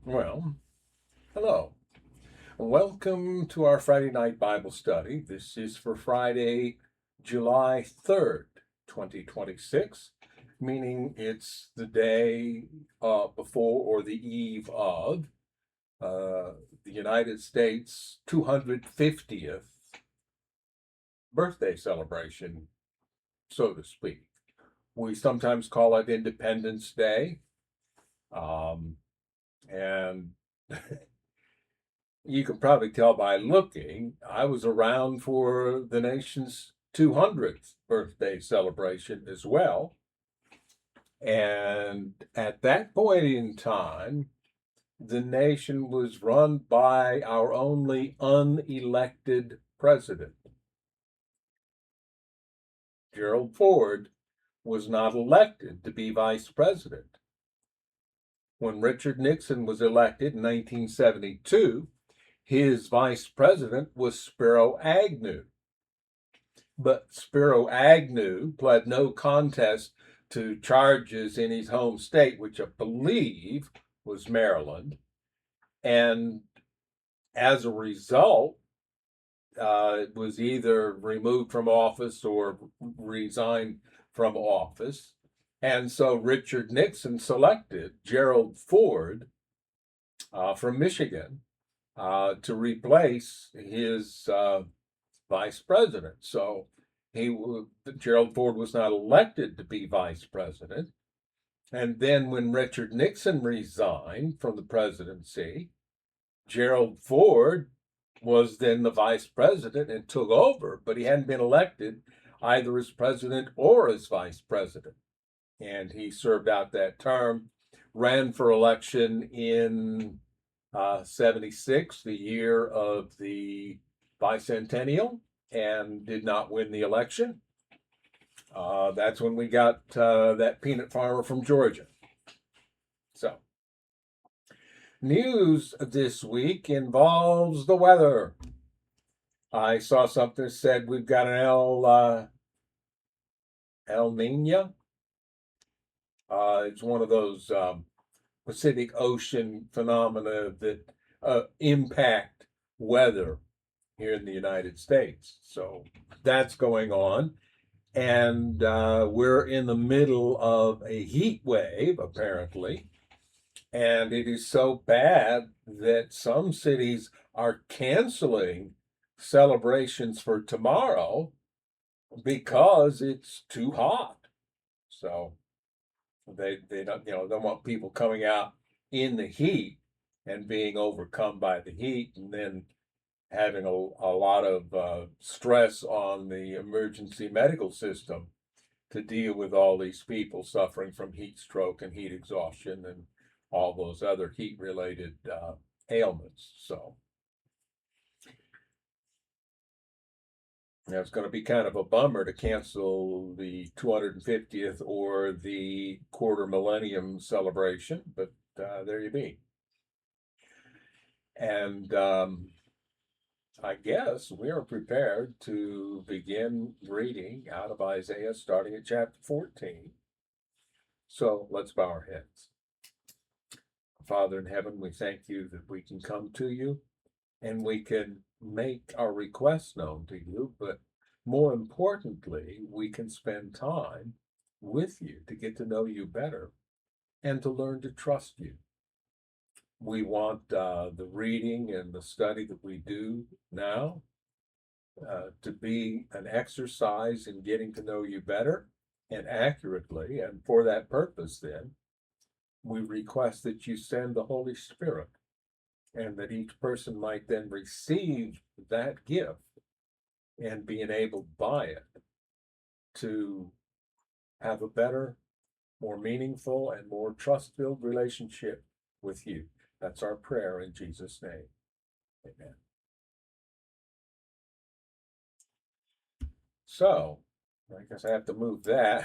Well, hello. Welcome to our Friday night Bible study. This is for Friday, July 3rd, 2026, meaning it's the day before or the eve of the United States 250th birthday celebration, so to speak. We sometimes call it Independence Day. Um, and you can probably tell by looking, I was around for the nation's 200th birthday celebration as well. And at that point in time, the nation was run by our only unelected president. Gerald Ford was not elected to be vice president. When Richard Nixon was elected in 1972, his vice president was Spiro Agnew. But Spiro Agnew pled no contest to charges in his home state, which I believe was Maryland. And as a result, was either removed from office or resigned from office. And so Richard Nixon selected Gerald Ford from Michigan to replace his vice president. So Gerald Ford was not elected to be vice president. And then when Richard Nixon resigned from the presidency, Gerald Ford was then the vice president and took over, but he hadn't been elected either as president or as vice president. And he served out that term, ran for election in 76, the year of the bicentennial, and did not win the election. That's when we got that peanut farmer from Georgia. So, news this week involves the weather. I saw something that said we've got an El Nino. It's one of those Pacific Ocean phenomena that impact weather here in the United States. So that's going on. And we're in the middle of a heat wave, apparently. And it is so bad that some cities are canceling celebrations for tomorrow because it's too hot. So they don't want people coming out in the heat and being overcome by the heat and then having a lot of stress on the emergency medical system to deal with all these people suffering from heat stroke and heat exhaustion and all those other heat related ailments. So it's going to be kind of a bummer to cancel the 250th or the quarter millennium celebration, but there you be. And I guess we are prepared to begin reading out of Isaiah starting at chapter 14. So let's bow our heads. Father in heaven, we thank you that we can come to you and we can make our requests known to you, but more importantly, we can spend time with you to get to know you better and to learn to trust you. We want the reading and the study that we do now to be an exercise in getting to know you better and accurately. And for that purpose, then, we request that you send the Holy Spirit and that each person might then receive that gift and be enabled by it to have a better, more meaningful, and more trust filled relationship with you. That's our prayer in Jesus' name. Amen. So, I guess I have to move that.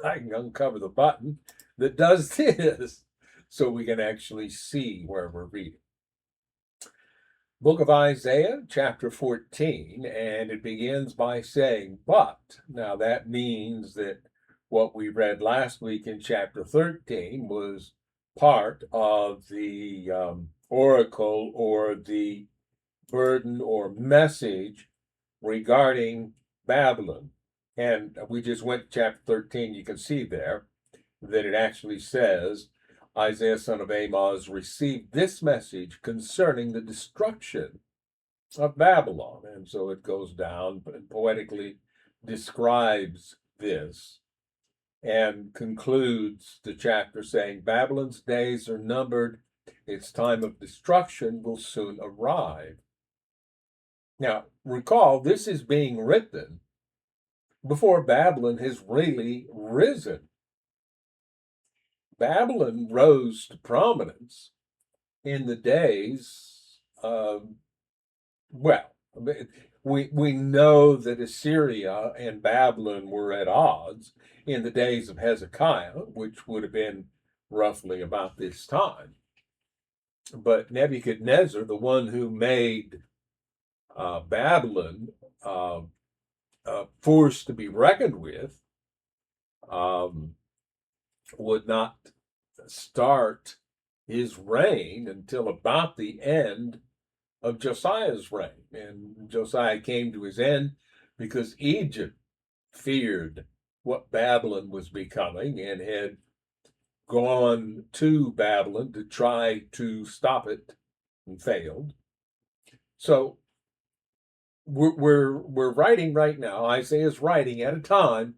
I can uncover the button that does this so we can actually see where we're reading. Book of Isaiah, chapter 14, and it begins by saying, but. Now that means that what we read last week in chapter 13 was part of the oracle or the burden or message regarding Babylon. And we just went to chapter 13. You can see there that it actually says, Isaiah, son of Amoz, received this message concerning the destruction of Babylon. And so it goes down and poetically describes this and concludes the chapter saying, Babylon's days are numbered, its time of destruction will soon arrive. Now, recall, this is being written before Babylon has really risen. Babylon rose to prominence in the days of, well, we know that Assyria and Babylon were at odds in the days of Hezekiah, which would have been roughly about this time. But Nebuchadnezzar, the one who made Babylon force to be reckoned with, would not start his reign until about the end of Josiah's reign. And Josiah came to his end because Egypt feared what Babylon was becoming and had gone to Babylon to try to stop it and failed. So we're writing right now, Isaiah's writing at a time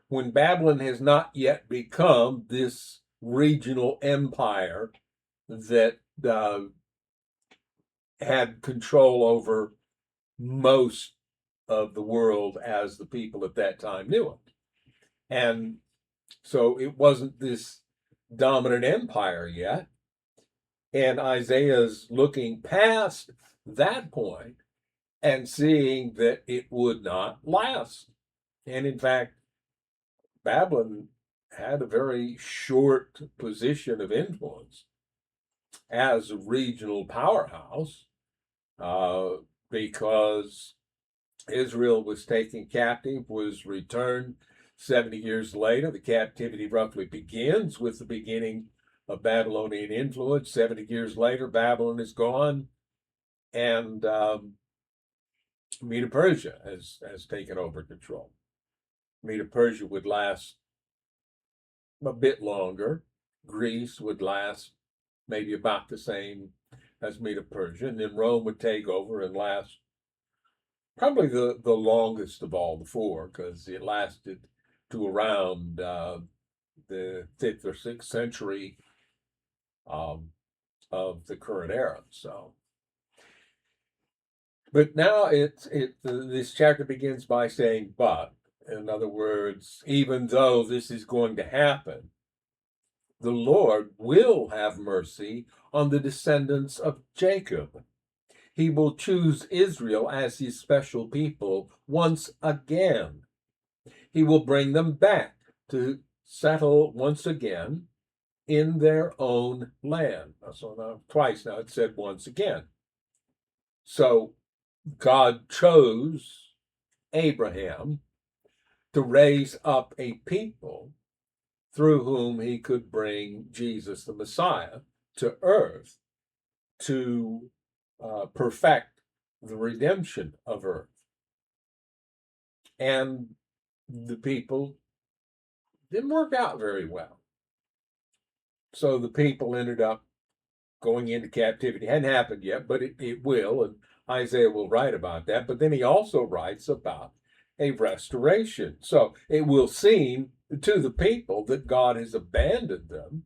when Babylon has not yet become this regional empire that had control over most of the world as the people at that time knew it. And so it wasn't this dominant empire yet. And Isaiah's looking past that point and seeing that it would not last. And in fact, Babylon had a very short position of influence as a regional powerhouse because Israel was taken captive, was returned 70 years later. The captivity roughly begins with the beginning of Babylonian influence. 70 years later, Babylon is gone, and Medo-Persia has taken over control. Medo-Persia would last a bit longer. Greece would last maybe about the same as Medo-Persia, and then Rome would take over and last probably the longest of all the four, because it lasted to around the 5th or 6th century of the current era. So, but now this chapter begins by saying, but, in other words, even though this is going to happen, the Lord will have mercy on the descendants of Jacob. He will choose Israel as his special people once again. He will bring them back to settle once again in their own land. So now, twice now it said once again. So God chose Abraham to raise up a people through whom he could bring Jesus the Messiah to earth to perfect the redemption of earth. And the people didn't work out very well. So the people ended up going into captivity. It hadn't happened yet, but it will, and Isaiah will write about that. But then he also writes about a restoration. So it will seem to the people that God has abandoned them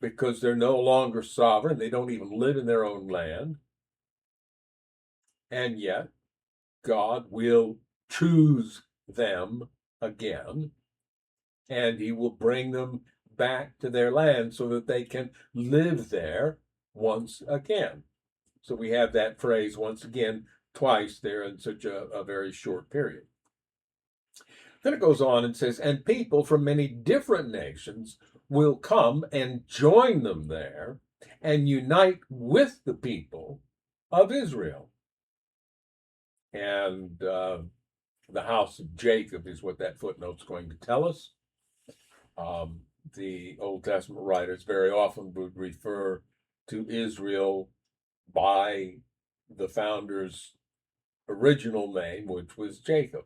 because they're no longer sovereign. They don't even live in their own land. And yet, God will choose them again, and he will bring them back to their land so that they can live there once again. So we have that phrase once again twice there in such a very short period. Then it goes on and says, and people from many different nations will come and join them there and unite with the people of Israel. And the house of Jacob is what that footnote's going to tell us. the Old Testament writers very often would refer to Israel by the founder's original name, which was Jacob.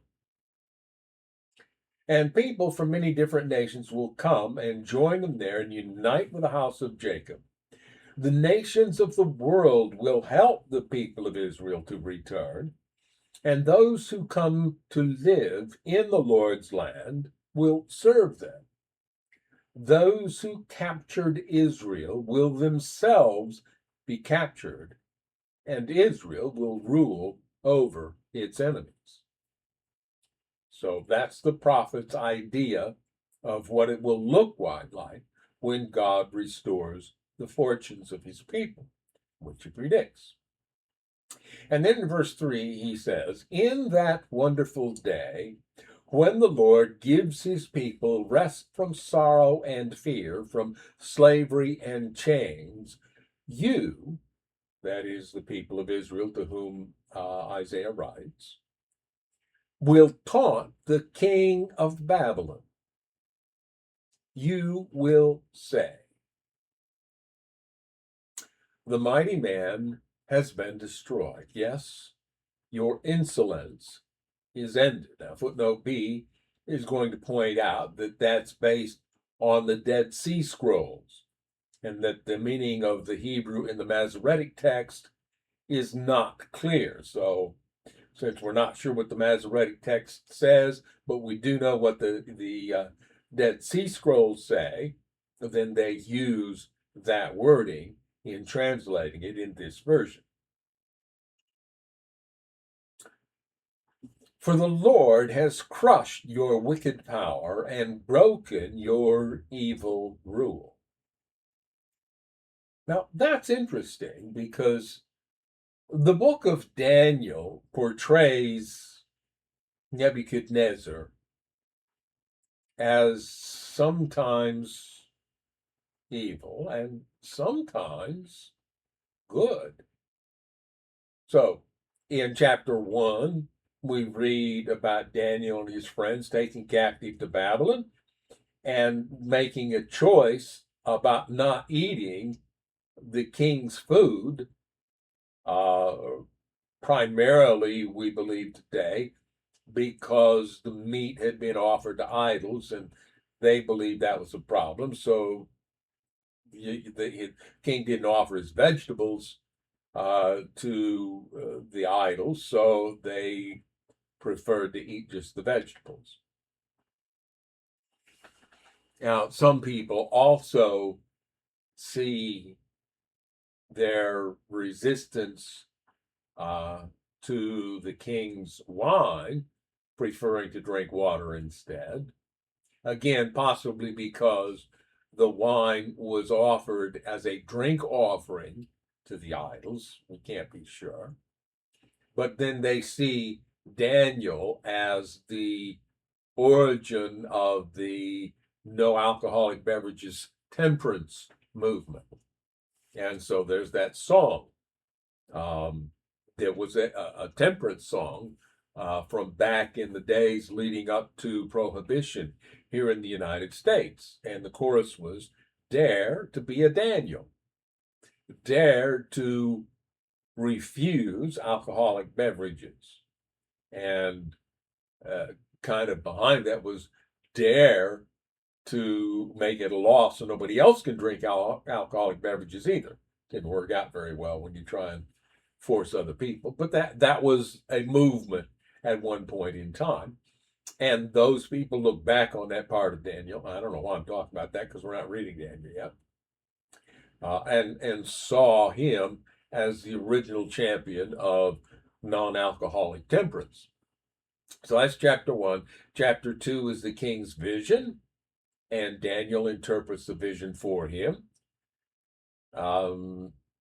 And people from many different nations will come and join them there and unite with the house of Jacob. The nations of the world will help the people of Israel to return, and those who come to live in the Lord's land will serve them. Those who captured Israel will themselves be captured, and Israel will rule over its enemies. So that's the prophet's idea of what it will look like when God restores the fortunes of his people, which he predicts. And then in verse 3, he says, "In that wonderful day, when the Lord gives his people rest from sorrow and fear, from slavery and chains, you," that is the people of Israel to whom Isaiah writes, "will taunt the king of Babylon. You will say, the mighty man has been destroyed. Yes, your insolence is ended." Now, footnote B is going to point out that that's based on the Dead Sea Scrolls, and that the meaning of the Hebrew in the Masoretic text is not clear. So, since we're not sure what the Masoretic text says, but we do know what the Dead Sea Scrolls say, then they use that wording in translating it in this version. "For the Lord has crushed your wicked power and broken your evil rule." Now, that's interesting because the book of Daniel portrays Nebuchadnezzar as sometimes evil and sometimes good. So, in chapter 1, we read about Daniel and his friends taken captive to Babylon and making a choice about not eating the king's food, primarily, we believe today, because the meat had been offered to idols, and they believed that was a problem. So the king didn't offer his vegetables to the idols, so they preferred to eat just the vegetables. Now, some people also see their resistance to the king's wine, preferring to drink water instead. Again, possibly because the wine was offered as a drink offering to the idols. We can't be sure. But then they see Daniel as the origin of the no alcoholic beverages temperance movement. And so there's that song. There was a temperance song from back in the days leading up to Prohibition here in the United States. And the chorus was, "Dare to be a Daniel. Dare to refuse alcoholic beverages." And kind of behind that was, "Dare to make it a law so nobody else can drink alcoholic beverages either." Didn't work out very well when you try and force other people, but that was a movement at one point in time. And those people look back on that part of Daniel. I don't know why I'm talking about that because we're not reading Daniel yet. And saw him as the original champion of non-alcoholic temperance. So that's chapter 1. Chapter 2 is the king's vision, and Daniel interprets the vision for him.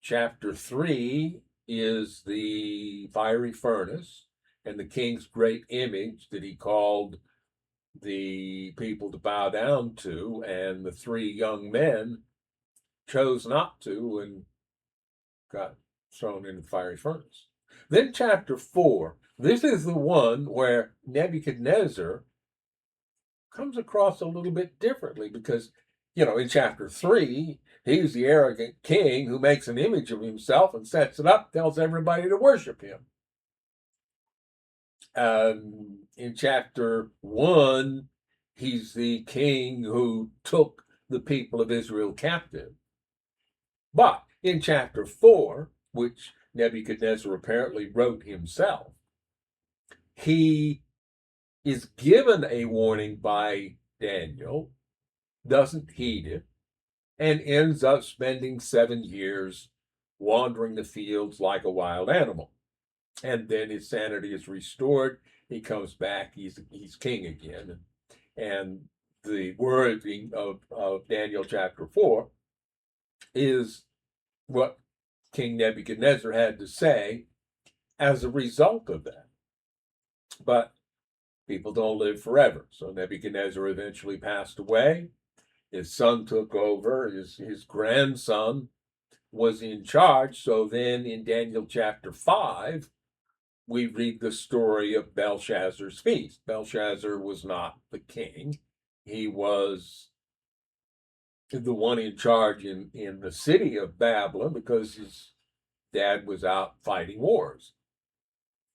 Chapter 3 is the fiery furnace and the king's great image that he called the people to bow down to, and the 3 young men chose not to and got thrown into the fiery furnace. Then chapter 4, this is the one where Nebuchadnezzar comes across a little bit differently, because in chapter 3, he's the arrogant king who makes an image of himself and sets it up, tells everybody to worship him. In chapter 1, he's the king who took the people of Israel captive. But in chapter 4, which Nebuchadnezzar apparently wrote himself, he is given a warning by Daniel, doesn't heed it, and ends up spending 7 years wandering the fields like a wild animal. And then his sanity is restored. He comes back. He's king again. And the wording of Daniel chapter 4 is what King Nebuchadnezzar had to say as a result of that. But people don't live forever. So Nebuchadnezzar eventually passed away. His son took over. His grandson was in charge. So then in Daniel chapter 5, we read the story of Belshazzar's feast. Belshazzar was not the king. He was the one in charge in the city of Babylon because his dad was out fighting wars.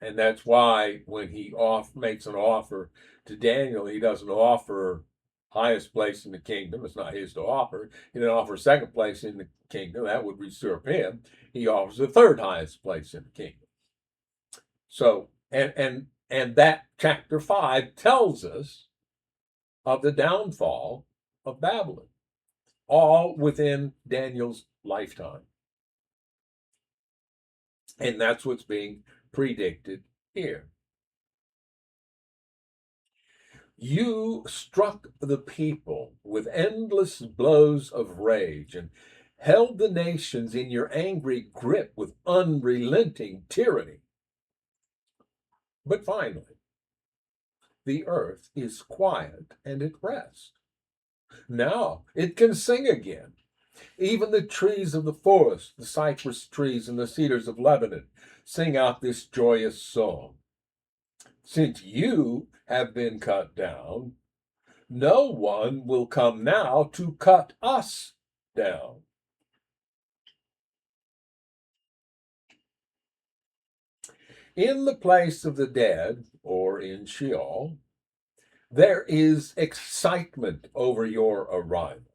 And that's why when he makes an offer to Daniel, he doesn't offer highest place in the kingdom. It's not his to offer. He didn't offer second place in the kingdom. That would usurp him. He offers the third highest place in the kingdom. So, and that chapter 5 tells us of the downfall of Babylon, all within Daniel's lifetime. And that's what's being predicted here. You struck the people with endless blows of rage and held the nations in your angry grip with unrelenting tyranny. But finally, the earth is quiet and at rest. Now it can sing again. Even the trees of the forest, the cypress trees and the cedars of Lebanon, sing out this joyous song. Since you have been cut down, no one will come now to cut us down. In the place of the dead, or in Sheol, there is excitement over your arrival.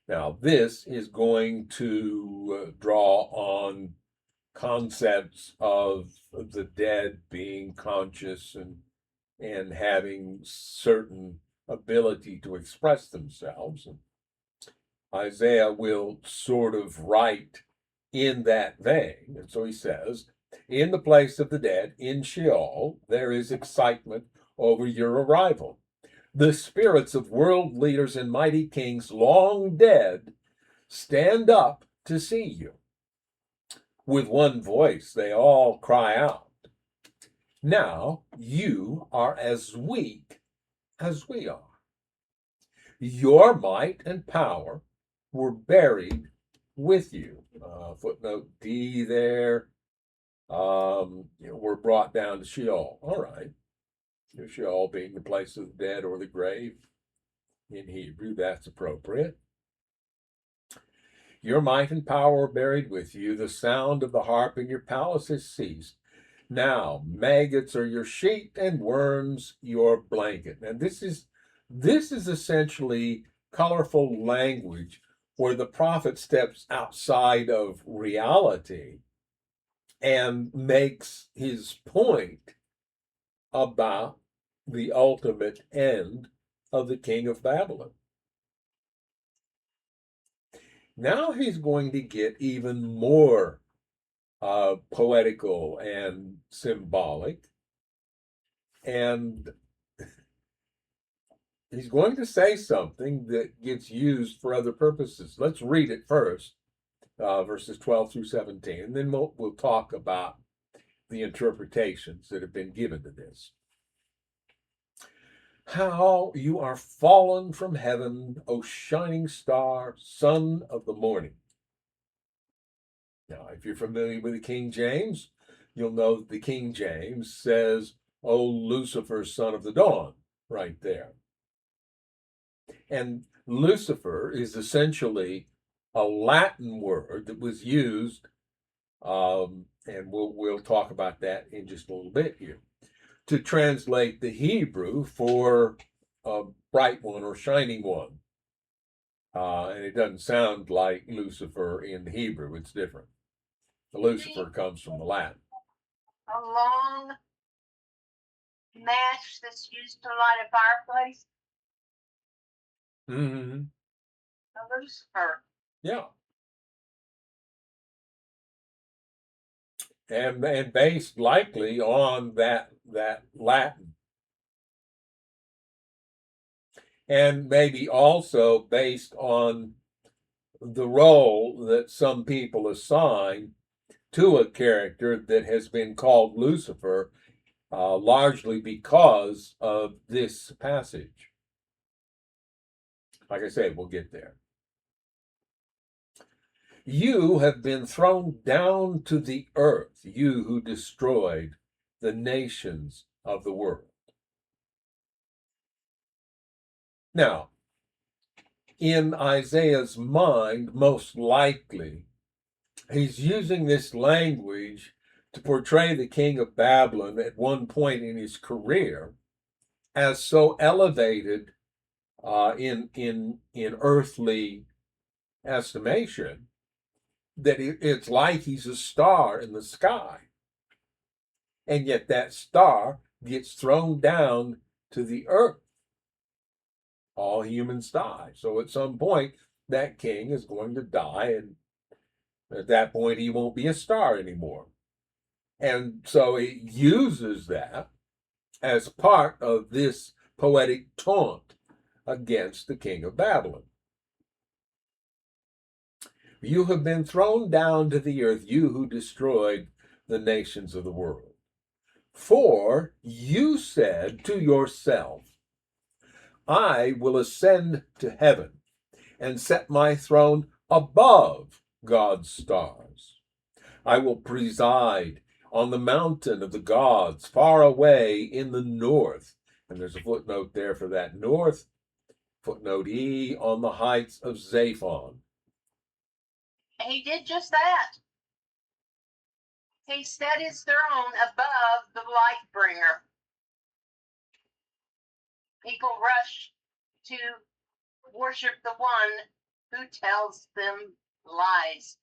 Now, this is going to draw on concepts of the dead being conscious and having certain ability to express themselves. And Isaiah will sort of write in that vein. And so he says, in the place of the dead, in Sheol, there is excitement over your arrival. The spirits of world leaders and mighty kings long dead stand up to see you. With one voice, they all cry out, now you are as weak as we are. Your might and power were buried with you. Footnote D there. Were brought down to Sheol. All right. Sheol being the place of the dead or the grave. In Hebrew, that's appropriate. Your might and power are buried with you. The sound of the harp in your palace has ceased. Now, maggots are your sheet and worms your blanket. And this is essentially colorful language where the prophet steps outside of reality and makes his point about the ultimate end of the king of Babylon. Now he's going to get even more poetical and symbolic. And he's going to say something that gets used for other purposes. Let's read it first, verses 12 through 17, and then we'll talk about the interpretations that have been given to this. How you are fallen from heaven, O shining star, son of the morning. Now, if you're familiar with the King James, you'll know that the King James says, O Lucifer, son of the dawn, right there. And Lucifer is essentially a Latin word that was used, and we'll talk about that in just a little bit here, to translate the Hebrew for a bright one or shining one. And it doesn't sound like Lucifer in the Hebrew, it's different. The Lucifer comes from the Latin. A long match that's used to light a fireplace. Mm-hmm. A Lucifer. Yeah. And based likely on that Latin. And maybe also based on the role that some people assign to a character that has been called Lucifer, largely because of this passage. Like I said, we'll get there. You have been thrown down to the earth, you who destroyed the nations of the world. Now, in Isaiah's mind, most likely, he's using this language to portray the king of Babylon at one point in his career as so elevated in earthly estimation that it's like he's a star in the sky, and yet that star gets thrown down to the earth. All humans die, so at some point that king is going to die, and at that point he won't be a star anymore. And so it uses that as part of this poetic taunt against the king of Babylon. You have been thrown down to the earth, you who destroyed the nations of the world. For you said to yourself, I will ascend to heaven and set my throne above God's stars. I will preside on the mountain of the gods far away in the north. And there's a footnote there for that north. Footnote E, on the heights of Zaphon. And he did just that. He set his throne above the light bringer. People rush to worship the one who tells them lies.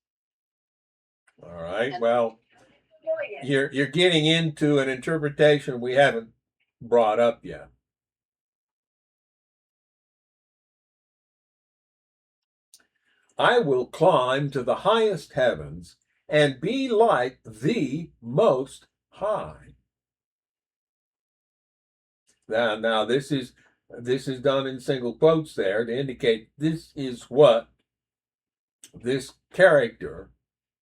All right. Well, you're getting into an interpretation we haven't brought up yet. I will climb to the highest heavens and be like the Most High. Now this is done in single quotes there to indicate this is what this character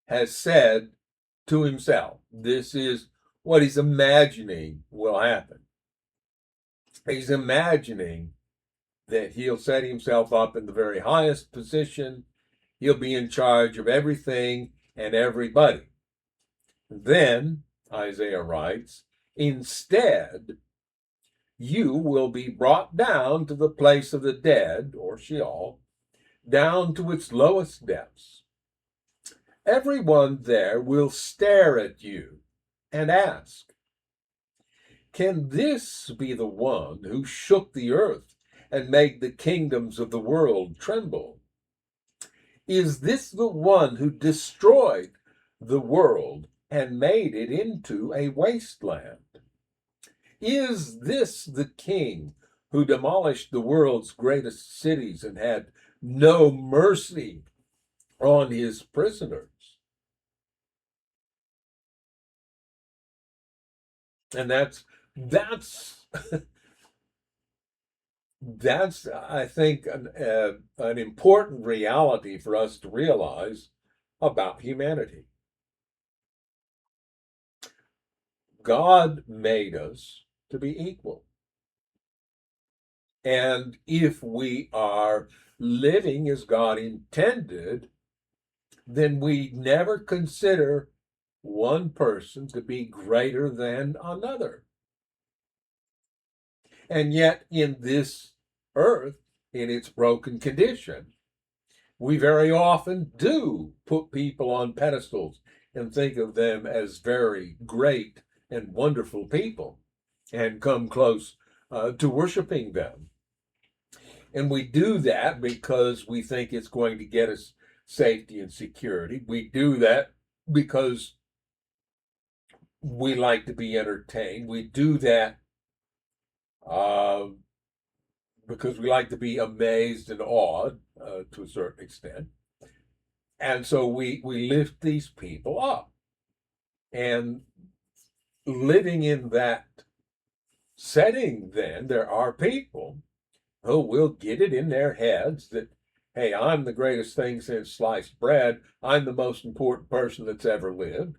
has said to himself. This is what he's imagining will happen. He's imagining that he'll set himself up in the very highest position. He'll be in charge of everything and everybody. Then, Isaiah writes, instead, you will be brought down to the place of the dead, or Sheol, down to its lowest depths. Everyone there will stare at you and ask, can this be the one who shook the earth and made the kingdoms of the world tremble? Is this the one who destroyed the world and made it into a wasteland? Is this the king who demolished the world's greatest cities and had no mercy on his prisoners? And that's I think an important reality for us to realize about humanity. God made us to be equal. And if we are living as God intended, then we never consider one person to be greater than another. And yet, in this earth, in its broken condition. We very often do put people on pedestals and think of them as very great and wonderful people and come close to worshiping them. And we do that because we think it's going to get us safety and security. We do that because we like to be entertained. We do that because we like to be amazed and awed to a certain extent. And so we lift these people up. And living in that setting, then, there are people who will get it in their heads that, hey, I'm the greatest thing since sliced bread. I'm the most important person that's ever lived.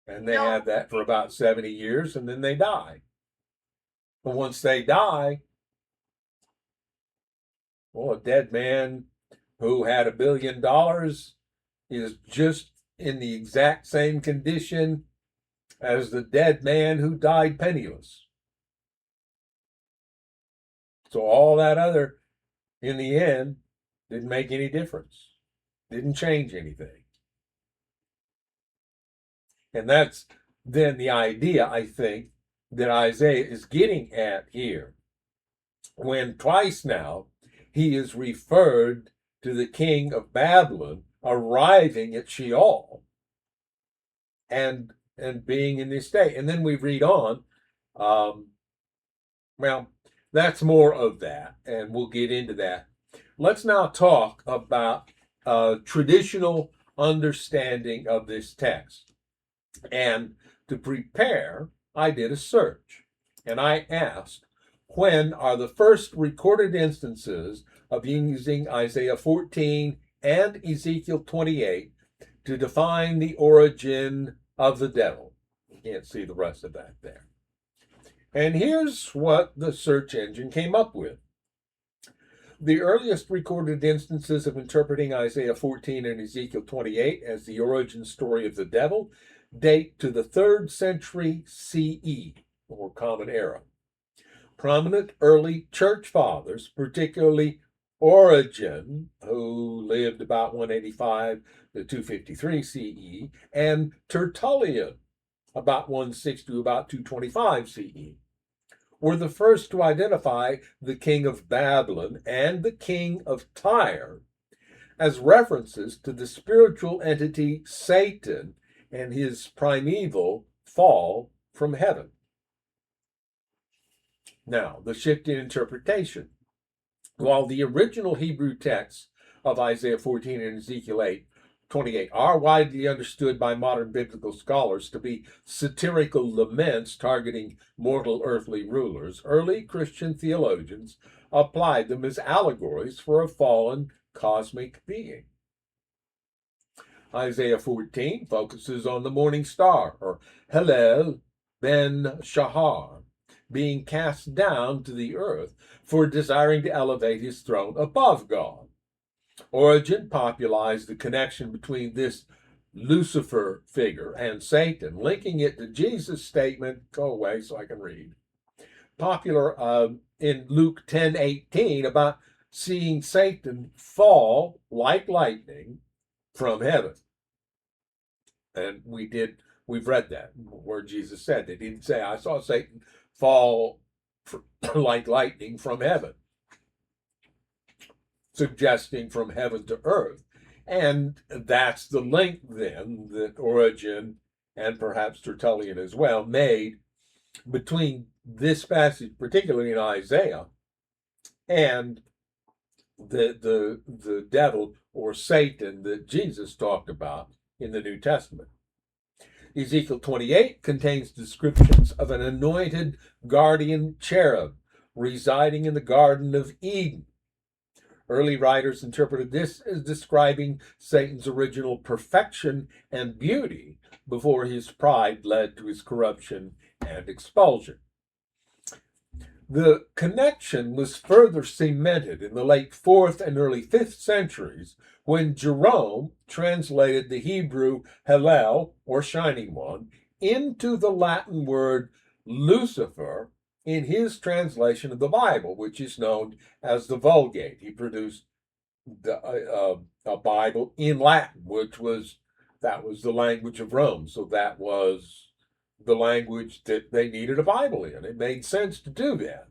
And they have that for about 70 years, and then they die. But once they die, well, a dead man who had $1 billion is just in the exact same condition as the dead man who died penniless. So all that other, in the end, didn't make any difference, didn't change anything. And that's then the idea, I think, that Isaiah is getting at here. When twice now he is referred to the king of Babylon arriving at Sheol and being in this state. And then we read on. Well, that's more of that, and we'll get into that. Let's now talk about traditional understanding of this text. And to prepare, I did a search, and I asked, when are the first recorded instances of using Isaiah 14 and Ezekiel 28 to define the origin of the devil? You can't see the rest of that there. And here's what the search engine came up with. The earliest recorded instances of interpreting Isaiah 14 and Ezekiel 28 as the origin story of the devil date to the 3rd century CE, or Common Era. Prominent early church fathers, particularly Origen, who lived about 185 to 253 CE, and Tertullian, about 160 to about 225 CE, were the first to identify the king of Babylon and the king of Tyre as references to the spiritual entity Satan and his primeval fall from heaven. Now, the shift in interpretation. While the original Hebrew texts of Isaiah 14 and Ezekiel 28 are widely understood by modern biblical scholars to be satirical laments targeting mortal earthly rulers, early Christian theologians applied them as allegories for a fallen cosmic being. Isaiah 14 focuses on the morning star, or Hillel ben Shahar, being cast down to the earth for desiring to elevate his throne above God. Origen popularized the connection between this Lucifer figure and Satan, linking it to Jesus' statement, go away so I can read, popular in Luke 10:18 about seeing Satan fall like lightning from heaven. And we've read that where Jesus said that. He didn't say, I saw Satan fall like lightning from heaven, suggesting from heaven to earth. And that's the link then that Origen and perhaps Tertullian as well made between this passage, particularly in Isaiah, and the devil or Satan that Jesus talked about in the New Testament. Ezekiel 28 contains descriptions of an anointed guardian cherub residing in the Garden of Eden. Early writers interpreted this as describing Satan's original perfection and beauty before his pride led to his corruption and expulsion. The connection was further cemented in the late 4th and early 5th centuries when Jerome translated the Hebrew Hillel, or shining one, into the Latin word Lucifer in his translation of the Bible, which is known as the Vulgate. He produced a Bible in Latin, that was the language of Rome. So that was the language that they needed a Bible in. It made sense to do that.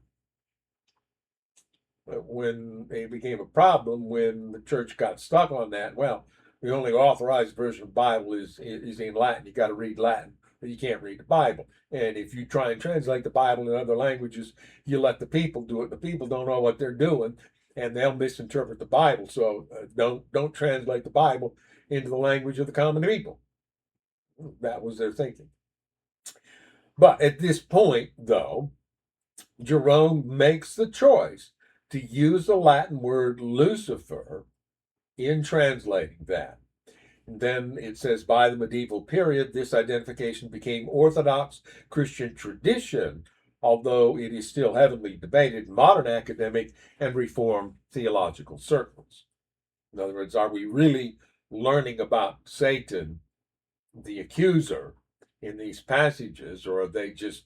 But when it became a problem, when the church got stuck on that, well, the only authorized version of the Bible is in Latin. You got to read Latin, but you can't read the Bible. And if you try and translate the Bible in other languages, you let the people do it. The people don't know what they're doing, and they'll misinterpret the Bible. So don't translate the Bible into the language of the common people. That was their thinking. But at this point, though, Jerome makes the choice to use the Latin word Lucifer in translating that. And then it says, by the medieval period, this identification became Orthodox Christian tradition, although it is still heavily debated in modern academic and Reformed theological circles. In other words, are we really learning about Satan, the accuser, in these passages, or are they just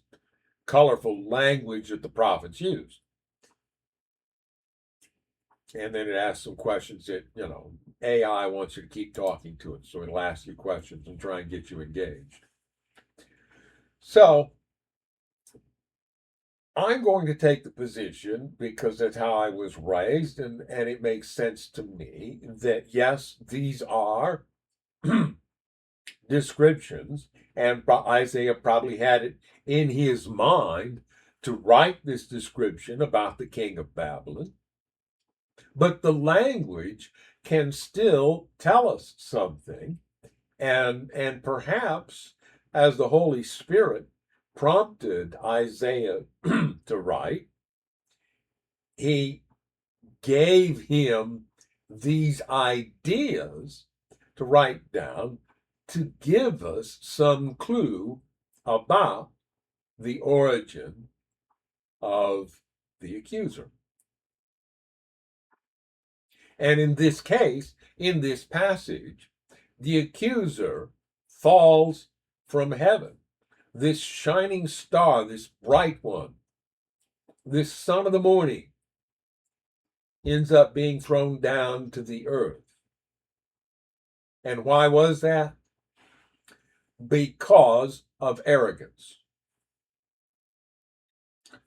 colorful language that the prophets used? And then it asks some questions that, AI wants you to keep talking to it. So it'll ask you questions and try and get you engaged. So I'm going to take the position, because that's how I was raised, and it makes sense to me, that yes, these are descriptions, and Isaiah probably had it in his mind to write this description about the king of Babylon. But the language can still tell us something, and perhaps as the Holy Spirit prompted Isaiah to write, he gave him these ideas to write down to give us some clue about the origin of the accuser. And in this case, in this passage, the accuser falls from heaven. This shining star, this bright one, this son of the morning, ends up being thrown down to the earth. And why was that? Because of arrogance.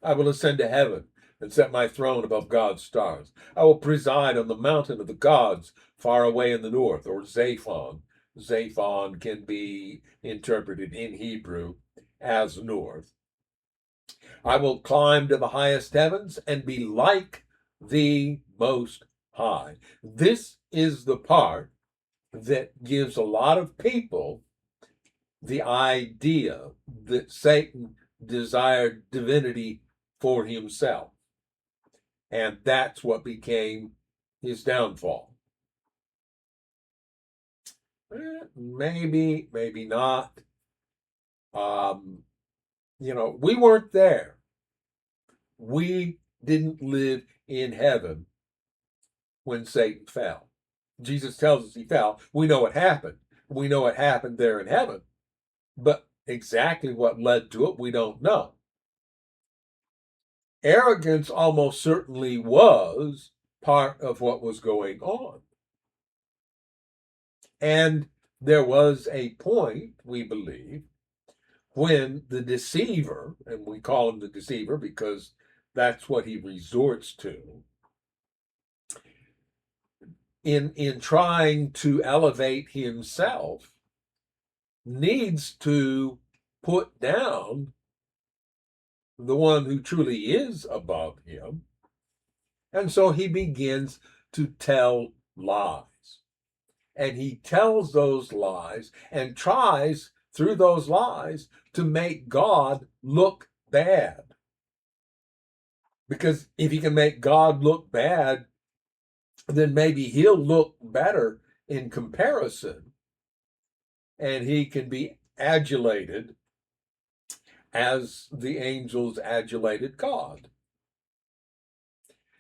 I will ascend to heaven and set my throne above God's stars. I will preside on the mountain of the gods far away in the north, or Zaphon. Zaphon can be interpreted in Hebrew as north. I will climb to the highest heavens and be like the Most High. This is the part that gives a lot of people the idea that Satan desired divinity for himself. And that's what became his downfall. Maybe, maybe not. We weren't there. We didn't live in heaven when Satan fell. Jesus tells us he fell. We know what happened. We know what happened there in heaven. But exactly what led to it, we don't know. Arrogance almost certainly was part of what was going on. And there was a point, we believe, when the deceiver, and we call him the deceiver because that's what he resorts to, in trying to elevate himself, needs to put down the one who truly is above him. And so he begins to tell lies. And he tells those lies and tries through those lies to make God look bad. Because if he can make God look bad, then maybe he'll look better in comparison. And he can be adulated as the angels adulated God.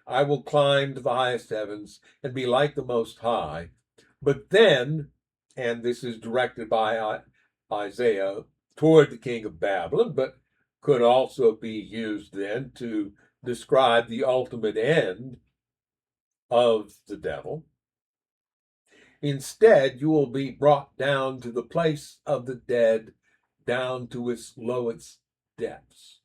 I will climb to the highest heavens and be like the Most High. But then, and this is directed by Isaiah toward the king of Babylon, but could also be used then to describe the ultimate end of the devil. Instead, you will be brought down to the place of the dead, down to its lowest depths.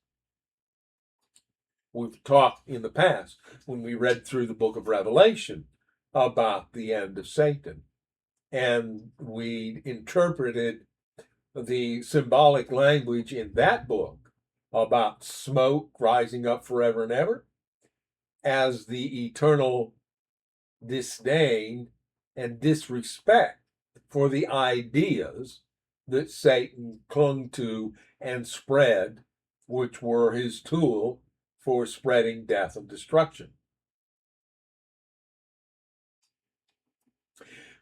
We've talked in the past when we read through the book of Revelation about the end of Satan, and we interpreted the symbolic language in that book about smoke rising up forever and ever as the eternal disdain and disrespect for the ideas that Satan clung to and spread, which were his tool for spreading death and destruction.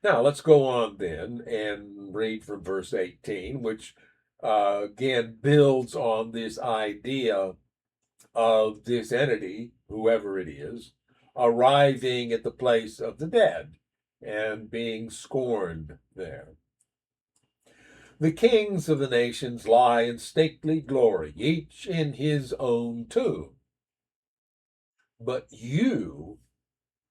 Now, let's go on then and read from verse 18, which again builds on this idea of this entity, whoever it is, arriving at the place of the dead and being scorned there. The kings of the nations lie in stately glory, each in his own tomb. But you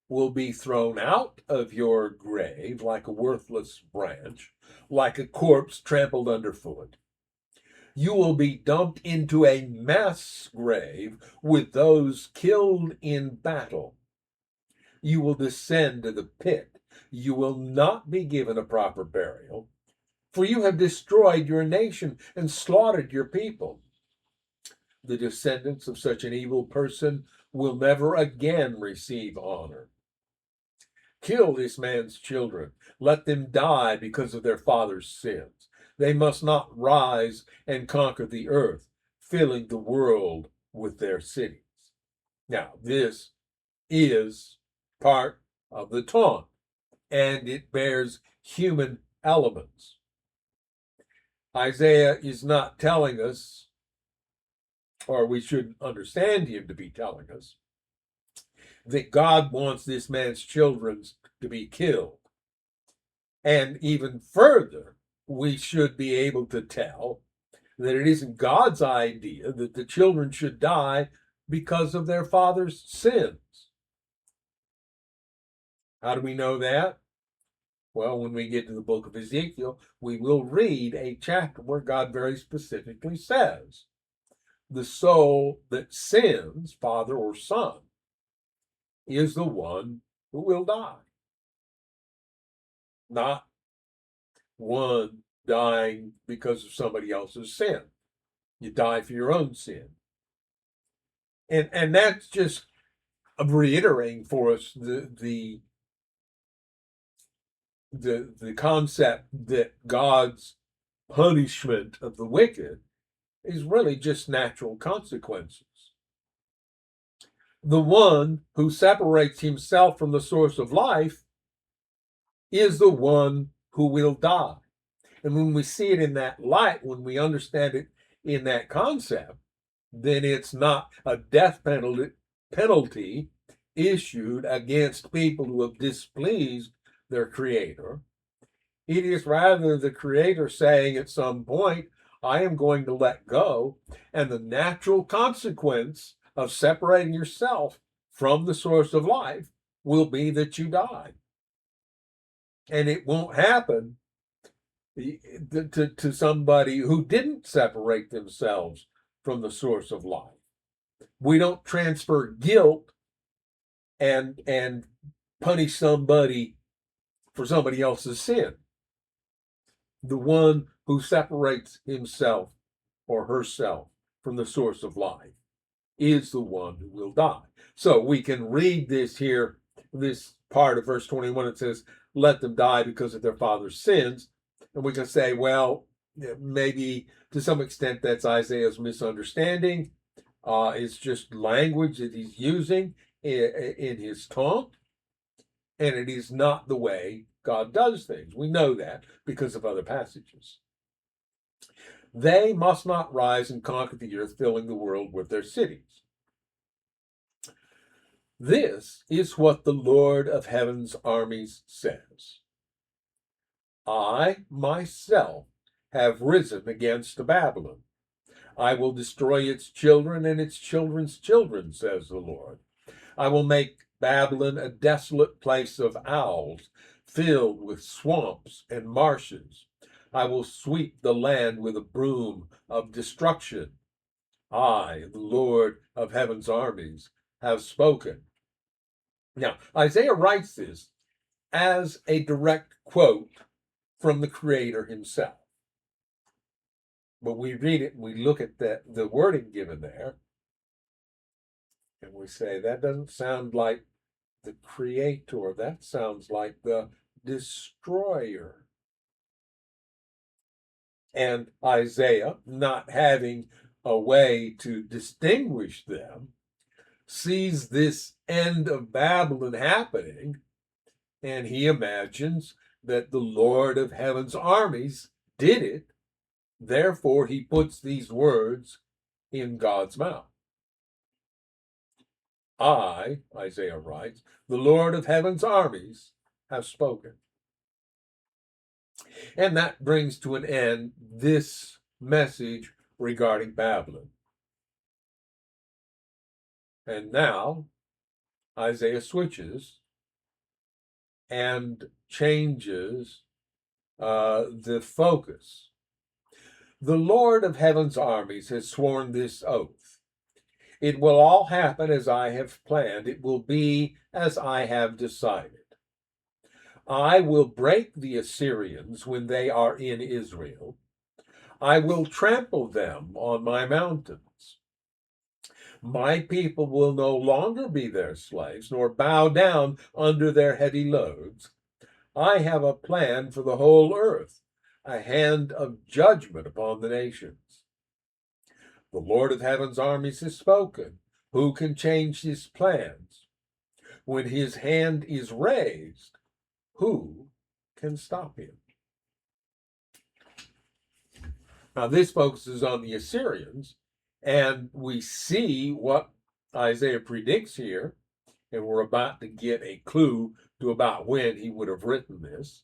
will be thrown out of your grave like a worthless branch, like a corpse trampled underfoot. You will be dumped into a mass grave with those killed in battle. You will descend to the pit. You will not be given a proper burial, for you have destroyed your nation and slaughtered your people. The descendants of such an evil person will never again receive honor. Kill this man's children. Let them die because of their father's sins. They must not rise and conquer the earth, filling the world with their cities. Now, this is part of the taunt, and it bears human elements. Isaiah is not telling us, or we should understand him to be telling us, that God wants this man's children to be killed. And even further, we should be able to tell that it isn't God's idea that the children should die because of their father's sins. How do we know that? Well, when we get to the book of Ezekiel, we will read a chapter where God very specifically says, the soul that sins, father or son, is the one who will die. Not one dying because of somebody else's sin. You die for your own sin. And that's just reiterating for us the concept that God's punishment of the wicked is really just natural consequences. The one who separates himself from the source of life is the one who will die. And when we see it in that light, when we understand it in that concept, then it's not a death penalty issued against people who have displeased their creator. It is rather the creator saying at some point, I am going to let go, and the natural consequence of separating yourself from the source of life will be that you die. And it won't happen to somebody who didn't separate themselves from the source of life. We don't transfer guilt and punish somebody for somebody else's sin. The one who separates himself or herself from the source of life is the one who will die. So we can read this here, this part of verse 21, it says, let them die because of their father's sins. And we can say, well, maybe to some extent that's Isaiah's misunderstanding. It's just language that he's using in his taunt, and it is not the way God does things. We know that because of other passages. They must not rise and conquer the earth, filling the world with their cities. This is what the Lord of heaven's armies says. I myself have risen against Babylon. I will destroy its children and its children's children, says the Lord. I will make Babylon a desolate place of owls, filled with swamps and marshes. I will sweep the land with a broom of destruction. I, the Lord of heaven's armies, have spoken. Now, Isaiah writes this as a direct quote from the Creator himself. But we read it and we look at the wording given there, and we say, that doesn't sound like the Creator. That sounds like the destroyer. And Isaiah, not having a way to distinguish them, sees this end of Babylon happening, and he imagines that the Lord of heaven's armies did it. Therefore, he puts these words in God's mouth. I, Isaiah writes, the Lord of heaven's armies, have spoken. And that brings to an end this message regarding Babylon. And now Isaiah switches and changes the focus. The Lord of heaven's armies has sworn this oath. It will all happen as I have planned. It will be as I have decided. I will break the Assyrians when they are in Israel. I will trample them on my mountains. My people will no longer be their slaves, nor bow down under their heavy loads. I have a plan for the whole earth, a hand of judgment upon the nations. The Lord of heaven's armies has spoken. Who can change his plans? When his hand is raised, who can stop him? Now, this focuses on the Assyrians, and we see what Isaiah predicts here, and we're about to get a clue to about when he would have written this.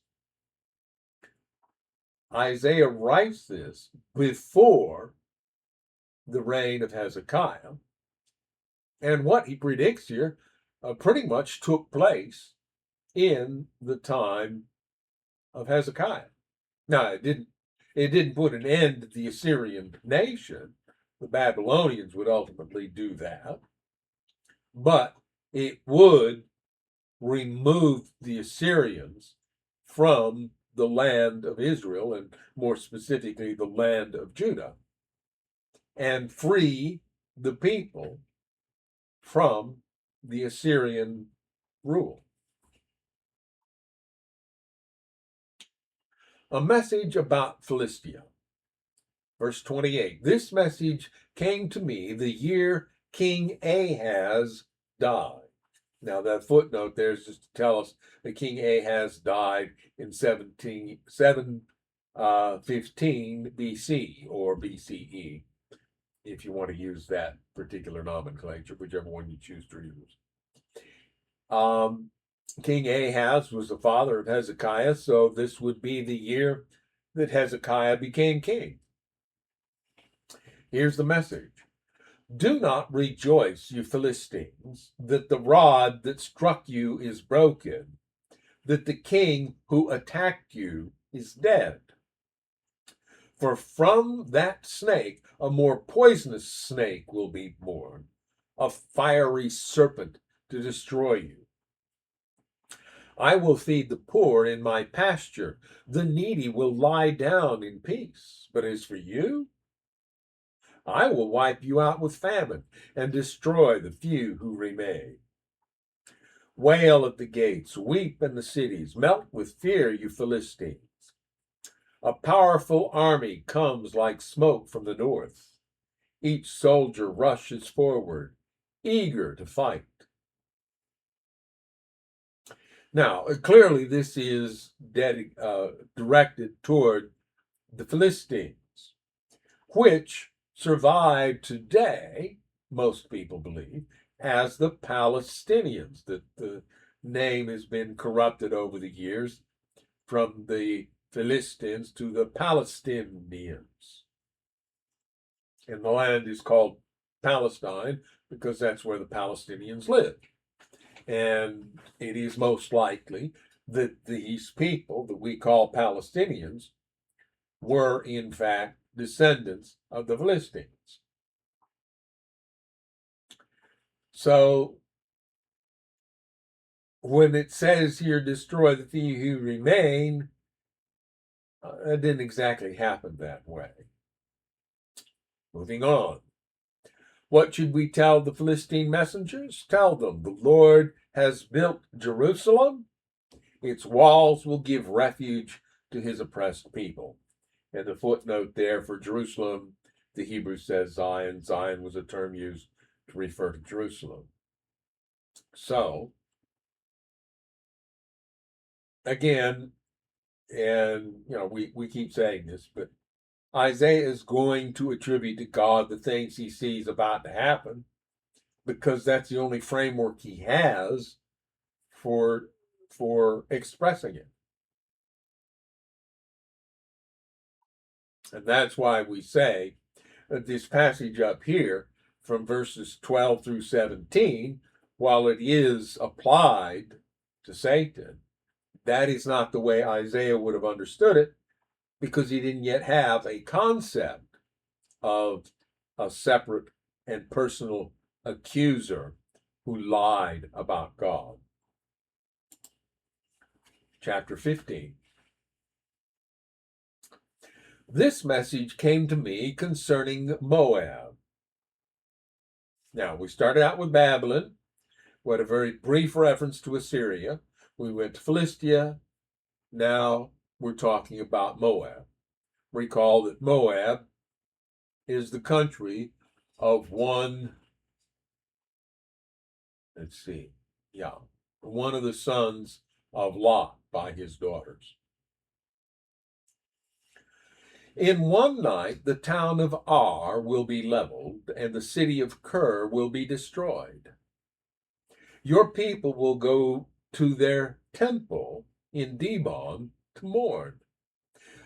Isaiah writes this before the reign of Hezekiah, and what he predicts here pretty much took place in the time of Hezekiah. Now, it didn't put an end to the Assyrian nation. The Babylonians would ultimately do that, but it would remove the Assyrians from the land of Israel, and more specifically the land of Judah, and free the people from the Assyrian rule. A message about Philistia. Verse 28, this message came to me the year King Ahaz died. Now, that footnote there is just to tell us that King Ahaz died in 715 BC or BCE, if you want to use that particular nomenclature, whichever one you choose to use. King Ahaz was the father of Hezekiah, so this would be the year that Hezekiah became king. Here's the message. Do not rejoice, you Philistines, that the rod that struck you is broken, that the king who attacked you is dead. For from that snake a more poisonous snake will be born, a fiery serpent to destroy you. I will feed the poor in my pasture. The needy will lie down in peace. But as for you, I will wipe you out with famine and destroy the few who remain. Wail at the gates, weep in the cities, melt with fear, you Philistines. A powerful army comes like smoke from the north. Each soldier rushes forward, eager to fight. Now, clearly this is directed toward the Philistines, which survive today, most people believe, as the Palestinians. That the name has been corrupted over the years from the Philistines to the Palestinians. And the land is called Palestine because that's where the Palestinians live. And it is most likely that these people that we call Palestinians were, in fact, descendants of the Philistines. So when it says here, destroy the few who remain, it didn't exactly happen that way. Moving on. What should we tell the Philistine messengers? Tell them the Lord has built Jerusalem. Its walls will give refuge to his oppressed people. And the footnote there for Jerusalem, the Hebrew says Zion. Zion was a term used to refer to Jerusalem. So, again, and we keep saying this, but Isaiah is going to attribute to God the things he sees about to happen because that's the only framework he has for expressing it. And that's why we say that this passage up here from verses 12 through 17, while it is applied to Satan, that is not the way Isaiah would have understood it because he didn't yet have a concept of a separate and personal accuser who lied about God. Chapter 15. This message came to me concerning Moab. Now, we started out with Babylon. We had a very brief reference to Assyria. We went to Philistia. Now we're talking about Moab. Recall that Moab is the country of one of the sons of Lot by his daughters. In one night, the town of Ar will be leveled, and the city of Kir will be destroyed. Your people will go to their temple in Dibon to mourn.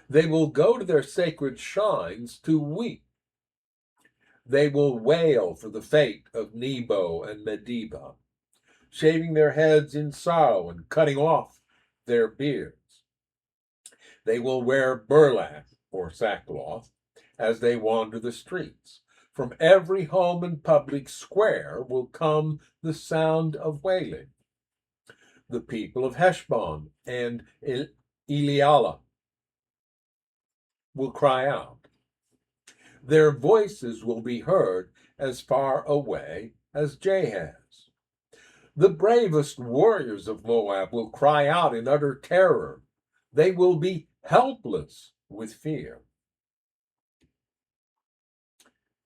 They will go to their sacred shrines to weep. They will wail for the fate of Nebo and Medeba, shaving their heads in sorrow and cutting off their beards. They will wear burlap or sackcloth as they wander the streets. From every home and public square will come the sound of wailing. The people of Heshbon and Elialah will cry out. Their voices will be heard as far away as Jahaz. The bravest warriors of Moab will cry out in utter terror. They will be helpless with fear.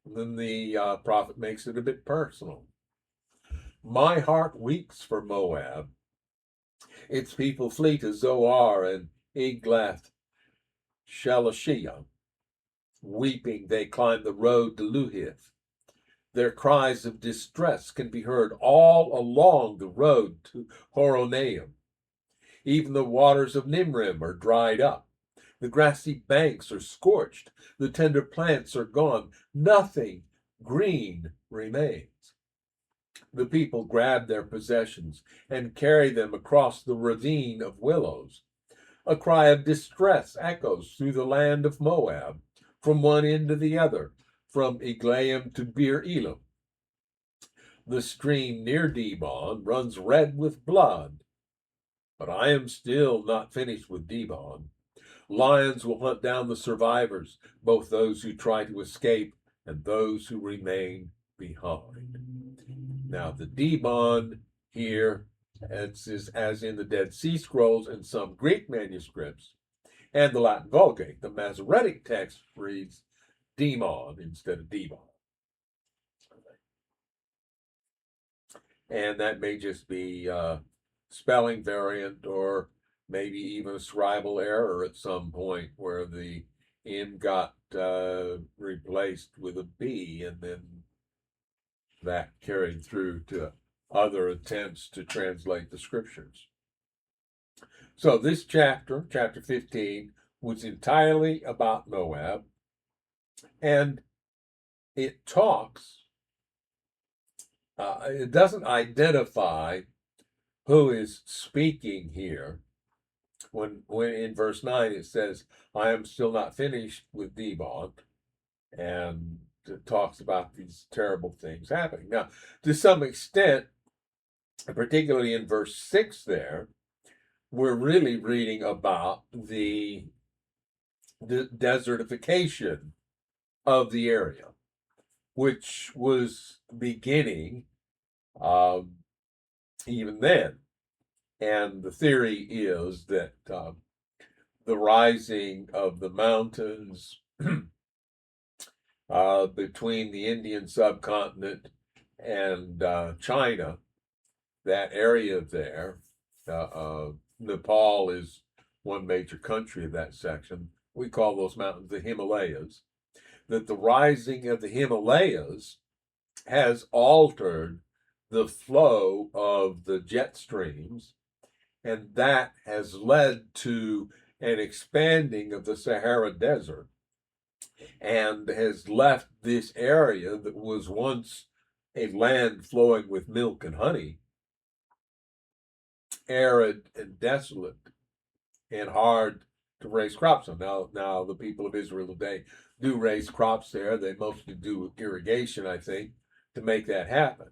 And then the prophet makes it a bit personal. My heart weeps for Moab. Its people flee to Zoar and Eglath Shalashiyah. Weeping, they climb the road to Luhith. Their cries of distress can be heard all along the road to Horonaim. Even the waters of Nimrim are dried up. The grassy banks are scorched. The tender plants are gone. Nothing green remains. The people grab their possessions and carry them across the ravine of willows. A cry of distress echoes through the land of Moab, from one end to the other, from Eglaim to Beer Elam. The stream near Dibon runs red with blood. But I am still not finished with Dibon. Lions will hunt down the survivors, both those who try to escape and those who remain behind. Now, the Dibon here, as in the Dead Sea Scrolls and some Greek manuscripts, and the Latin Vulgate, the Masoretic text reads Demon instead of Dibon. And that may just be spelling variant or maybe even a scribal error at some point where the N got replaced with a B and then that carried through to other attempts to translate the scriptures. So this chapter 15, was entirely about Moab, and it talks, it doesn't identify who is speaking here. When in verse 9 it says, I am still not finished with Dibon, and it talks about these terrible things happening. Now, to some extent, particularly in verse 6 there, we're really reading about the desertification of the area, which was beginning even then. And the theory is that the rising of the mountains between the Indian subcontinent and China, that area there, Nepal is one major country of that section. We call those mountains the Himalayas. That the rising of the Himalayas has altered the flow of the jet streams, and that has led to an expanding of the Sahara Desert and has left this area that was once a land flowing with milk and honey arid and desolate and hard to raise crops on. Now the people of Israel today do raise crops there. They mostly do irrigation, I think, to make that happen.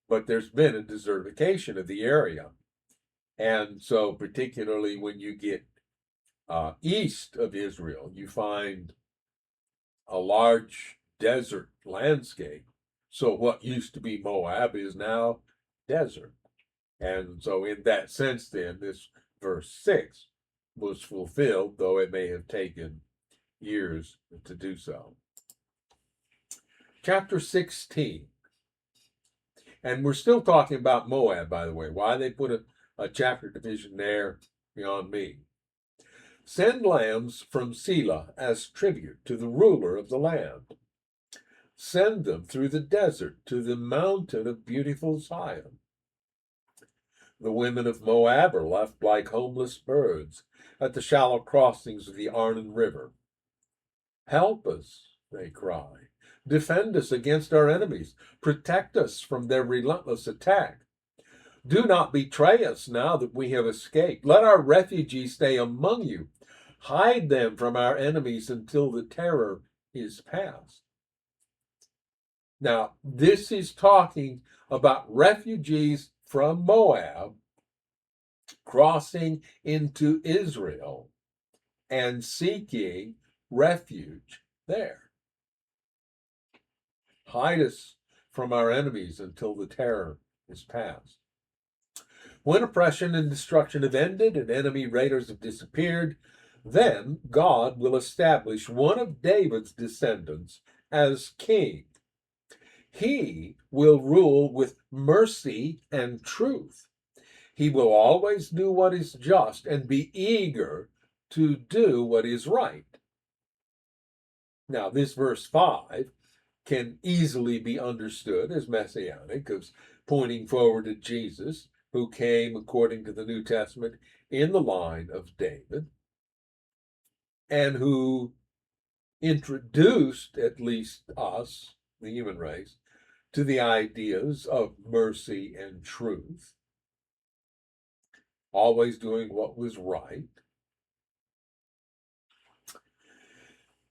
But there's been a desertification of the area. And so particularly when you get east of Israel, you find a large desert landscape. So what used to be Moab is now desert. And so in that sense, then, this verse 6 was fulfilled, though it may have taken years to do so. Chapter 16. And we're still talking about Moab, by the way. Why they put a chapter division there beyond me. Send lambs from Selah as tribute to the ruler of the land. Send them through the desert to the mountain of beautiful Zion. The women of Moab are left like homeless birds at the shallow crossings of the Arnon River. Help us, they cry. Defend us against our enemies. Protect us from their relentless attack. Do not betray us now that we have escaped. Let our refugees stay among you. Hide them from our enemies until the terror is past. Now, this is talking about refugees from Moab crossing into Israel and seeking refuge there. Hide us from our enemies until the terror is past. When oppression and destruction have ended and enemy raiders have disappeared, then God will establish one of David's descendants as king. He will rule with mercy and truth. He will always do what is just and be eager to do what is right. Now, this verse 5 can easily be understood as messianic, as pointing forward to Jesus, who came, according to the New Testament, in the line of David, and who introduced, at least us, the human race, to the ideas of mercy and truth, always doing what was right.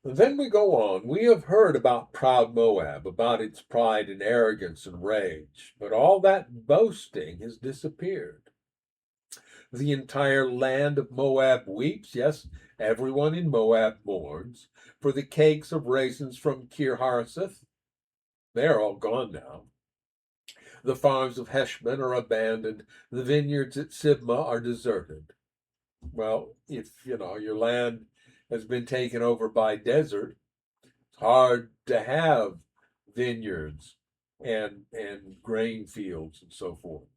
Then we go on. We have heard about proud Moab, about its pride and arrogance and rage, but all that boasting has disappeared. The entire land of Moab weeps. Yes, everyone in Moab mourns for the cakes of raisins from Kir Hareseth. They're all gone now. The farms of Heshbon are abandoned. The vineyards at Sibmah are deserted. Well, if your land has been taken over by desert, it's hard to have vineyards and grain fields and so forth.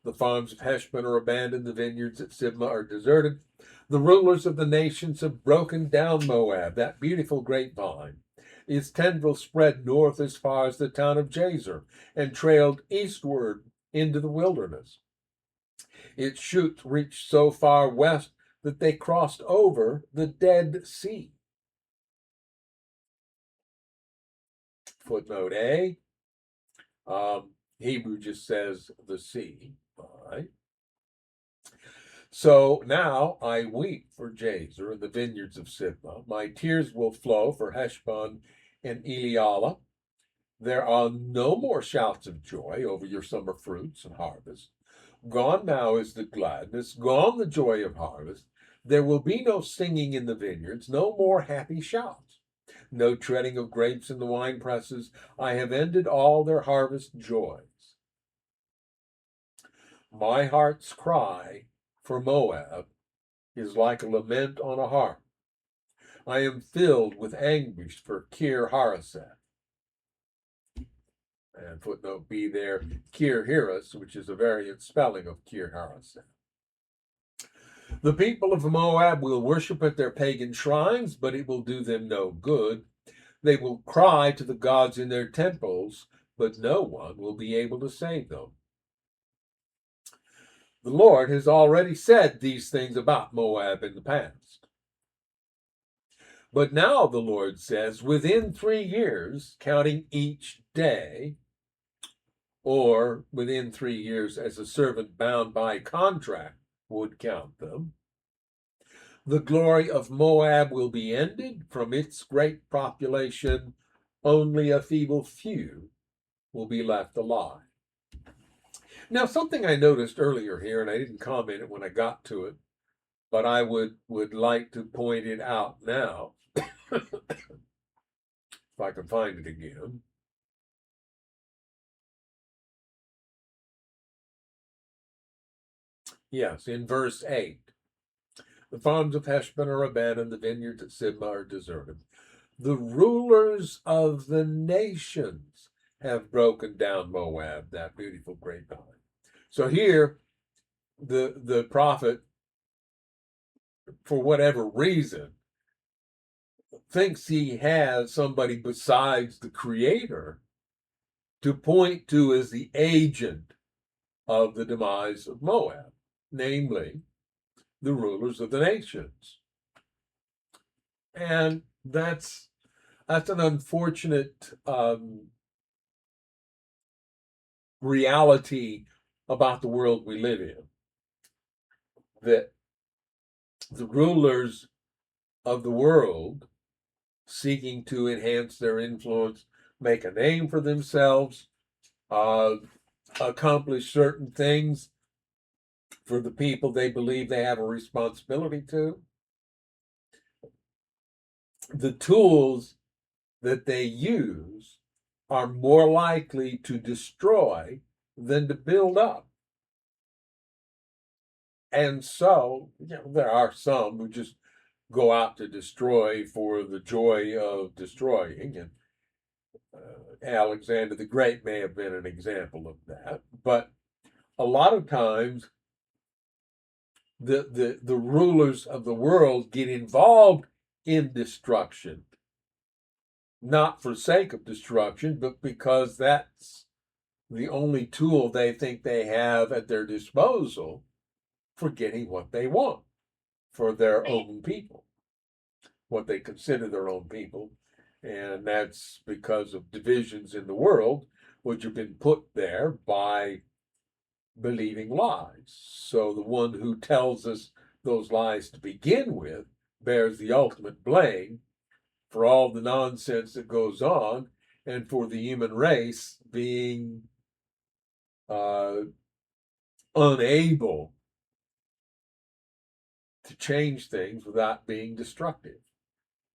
The farms of Heshbon are abandoned. The vineyards at Sibmah are deserted. The rulers of the nations have broken down Moab, that beautiful grapevine. Its tendrils spread north as far as the town of Jazer and trailed eastward into the wilderness. Its shoots reached so far west that they crossed over the Dead Sea. Footnote A. Hebrew just says the sea. All right. So now I weep for Jazer in the vineyards of Sibmah. My tears will flow for Heshbon and Elialah. There are no more shouts of joy over your summer fruits and harvest. Gone now is the gladness, gone the joy of harvest. There will be no singing in the vineyards, no more happy shouts, no treading of grapes in the wine presses. I have ended all their harvest joys. My heart's cry for Moab is like a lament on a harp. I am filled with anguish for Kir Hareseth. And footnote B there, Kir Heres, which is a variant spelling of Kir Hareseth. The people of Moab will worship at their pagan shrines, but it will do them no good. They will cry to the gods in their temples, but no one will be able to save them. The Lord has already said these things about Moab in the past. But now the Lord says, within 3 years, counting each day, or within 3 years as a servant bound by contract would count them, the glory of Moab will be ended. From its great population, only a feeble few will be left alive. Now, something I noticed earlier here, and I didn't comment it when I got to it, but I would like to point it out now, if I can find it again. Yes, in verse 8. The farms of Heshbon are abandoned, the vineyards at Sibmah are deserted. The rulers of the nations have broken down Moab, that beautiful grapevine. So here, the prophet, for whatever reason, thinks he has somebody besides the creator to point to as the agent of the demise of Moab, namely the rulers of the nations. And that's an unfortunate reality about the world we live in, that the rulers of the world, seeking to enhance their influence, make a name for themselves, accomplish certain things for the people they believe they have a responsibility to. The tools that they use are more likely to destroy than to build up. And so, there are some who just go out to destroy for the joy of destroying. And Alexander the Great may have been an example of that. But a lot of times, the rulers of the world get involved in destruction, not for sake of destruction, but because that's the only tool they think they have at their disposal for getting what they want for their own people, what they consider their own people. And that's because of divisions in the world, which have been put there by believing lies. So the one who tells us those lies to begin with bears the ultimate blame for all the nonsense that goes on and for the human race being unable to change things without being destructive.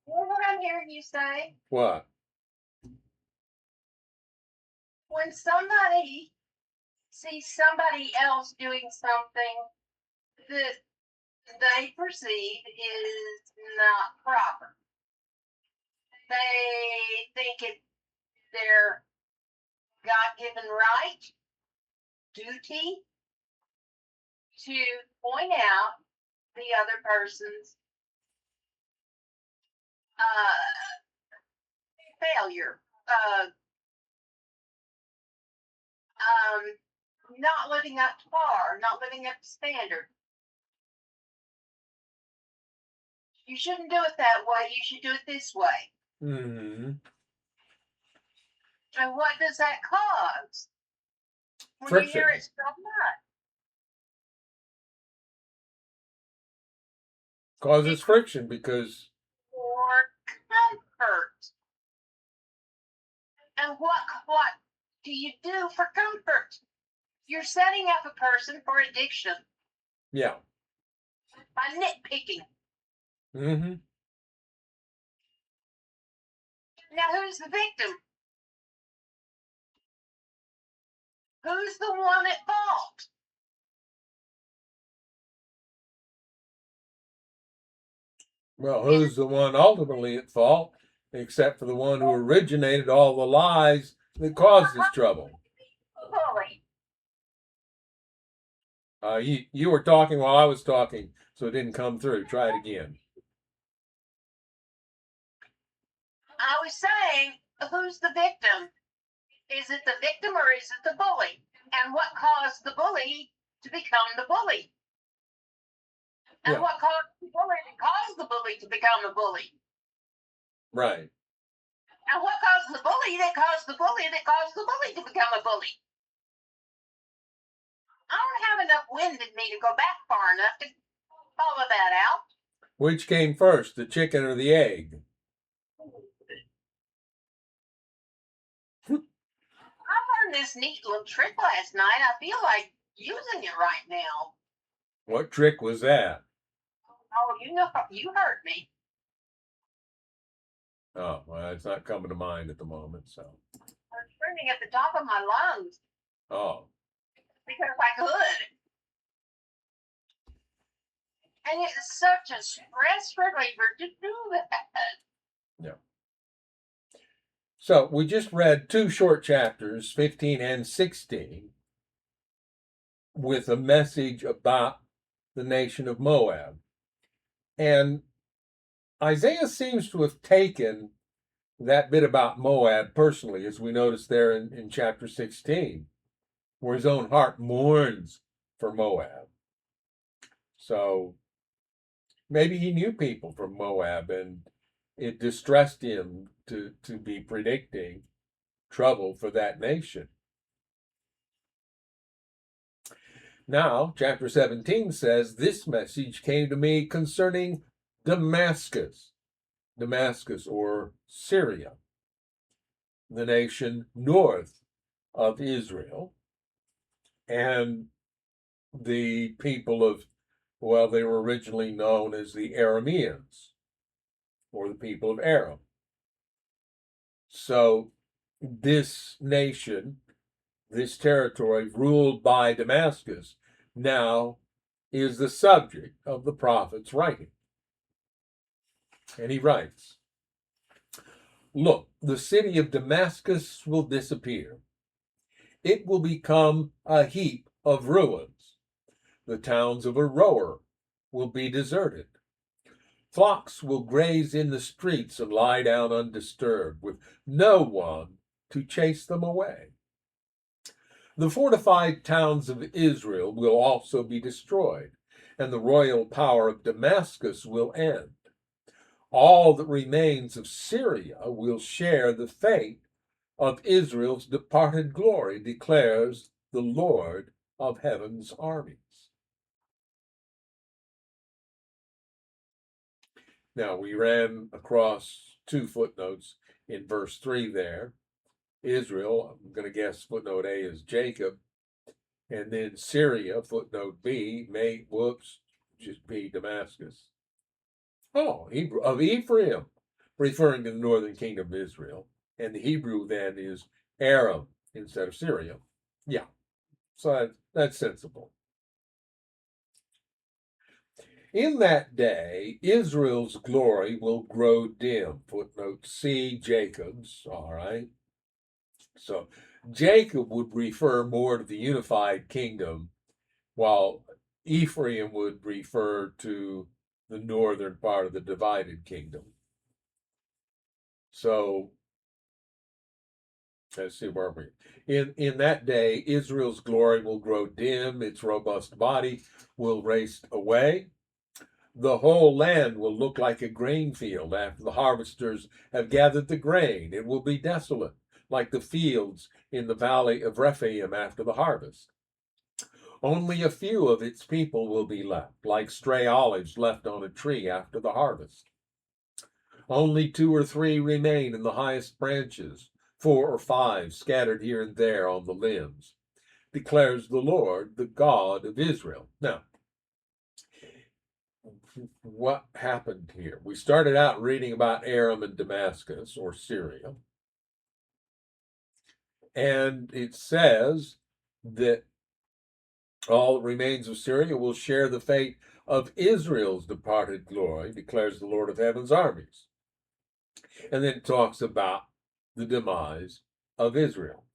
You know what I'm hearing you say? What? When somebody sees somebody else doing something that they perceive is not proper, they think it's their God-given right, duty, to point out the other person's failure, not living up to par, not living up to standard. You shouldn't do it that way. You should do it this way. Mm-hmm. And what does that cause? When Friction. you hear it so much. Causes friction because For comfort. And what do you do for comfort? You're setting up a person for addiction yeah. by nitpicking. Mm-hmm. Now, who's the victim? Who's the one at fault? Well, who's the one ultimately at fault, except for the one who originated all the lies that caused this trouble? Bully. You were talking while I was talking, so it didn't come through. Try it again. I was saying, who's the victim? Is it the victim or is it the bully? And what caused the bully to become the bully? And Yeah. what caused the bully to cause the bully to become a bully? Right. And what caused the bully that caused the bully that caused the bully to become a bully? I don't have enough wind in me to go back far enough to follow that out. Which came first, the chicken or the egg? I learned this neat little trick last night. I feel like using it right now. What trick was that? Oh, you heard me. Oh, well, it's not coming to mind at the moment, so. I was screaming at the top of my lungs Oh. because I could. And it's such a stress reliever to do that. Yeah. So we just read 2 short chapters, 15 and 16, with a message about the nation of Moab. And Isaiah seems to have taken that bit about Moab personally, as we notice there in chapter 16, where his own heart mourns for Moab. So maybe he knew people from Moab and it distressed him to be predicting trouble for that nation. Now, chapter 17 says, "This message came to me concerning Damascus." Damascus, or Syria, the nation north of Israel, and the people of, well, they were originally known as the Arameans, or the people of Aram. So this nation, this territory ruled by Damascus, now is the subject of the prophet's writing. And he writes, "Look, the city of Damascus will disappear. It will become a heap of ruins. The towns of Aroer will be deserted. Flocks will graze in the streets and lie down undisturbed, with no one to chase them away. The fortified towns of Israel will also be destroyed, and the royal power of Damascus will end. All that remains of Syria will share the fate of Israel's departed glory, declares the Lord of heaven's armies." Now, we ran across 2 footnotes in verse 3 there. Israel, I'm going to guess footnote A is Jacob, and then Syria, footnote B, just be Damascus. Oh, of Ephraim, referring to the northern kingdom of Israel. And the Hebrew then is Aram instead of Syria. Yeah, so that's sensible. "In that day, Israel's glory will grow dim." Footnote C, Jacob's. All right. So Jacob would refer more to the unified kingdom, while Ephraim would refer to the northern part of the divided kingdom. So let's see where we. In that day, Israel's glory will grow dim; its robust body will waste away. The whole land will look like a grain field after the harvesters have gathered the grain. It will be desolate. like the fields in the valley of Rephaim after the harvest. Only a few of its people will be left, like stray olives left on a tree after the harvest. Only 2 or 3 remain in the highest branches, 4 or 5 scattered here and there on the limbs, declares the Lord, the God of Israel. Now, what happened here? We started out reading about Aram and Damascus, or Syria, and it says that all that remains of Syria will share the fate of Israel's departed glory, declares the Lord of heaven's armies. And then it talks about the demise of Israel.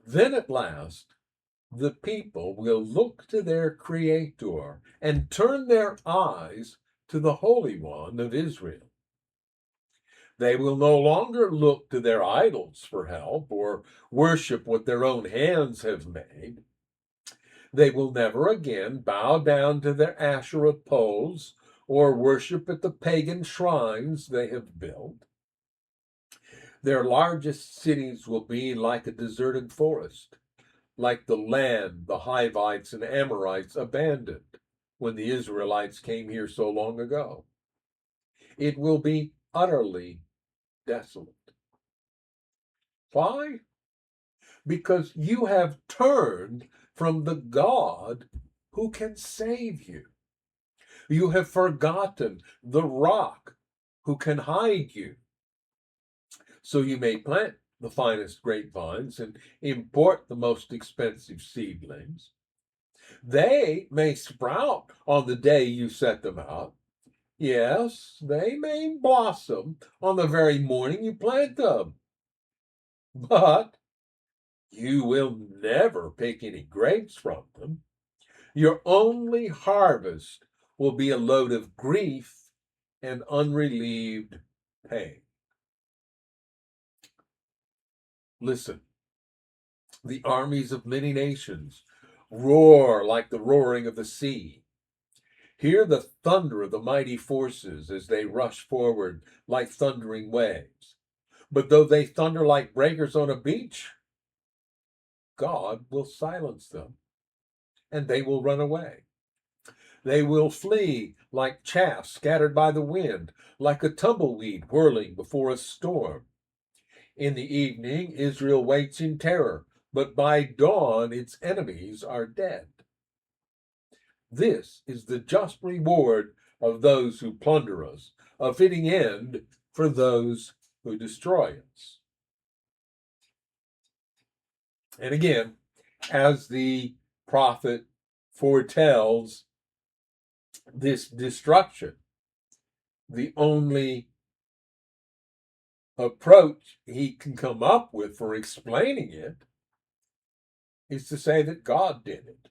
Then at last, the people will look to their Creator and turn their eyes to the Holy One of Israel. They will no longer look to their idols for help or worship what their own hands have made. They will never again bow down to their Asherah poles or worship at the pagan shrines they have built. Their largest cities will be like a deserted forest, like the land the Hivites and Amorites abandoned when the Israelites came here so long ago. It will be utterly desolate. Why? Because you have turned from the God who can save you. You have forgotten the rock who can hide you. So you may plant the finest grapevines and import the most expensive seedlings. They may sprout on the day you set them out. Yes, they may blossom on the very morning you plant them. But you will never pick any grapes from them. Your only harvest will be a load of grief and unrelieved pain. Listen, the armies of many nations roar like the roaring of the sea. Hear the thunder of the mighty forces as they rush forward like thundering waves. But though they thunder like breakers on a beach, God will silence them, and they will run away. They will flee like chaff scattered by the wind, like a tumbleweed whirling before a storm. In the evening, Israel waits in terror, but by dawn, its enemies are dead. This is the just reward of those who plunder us, a fitting end for those who destroy us. And again, as the prophet foretells this destruction, the only approach he can come up with for explaining it is to say that God did it.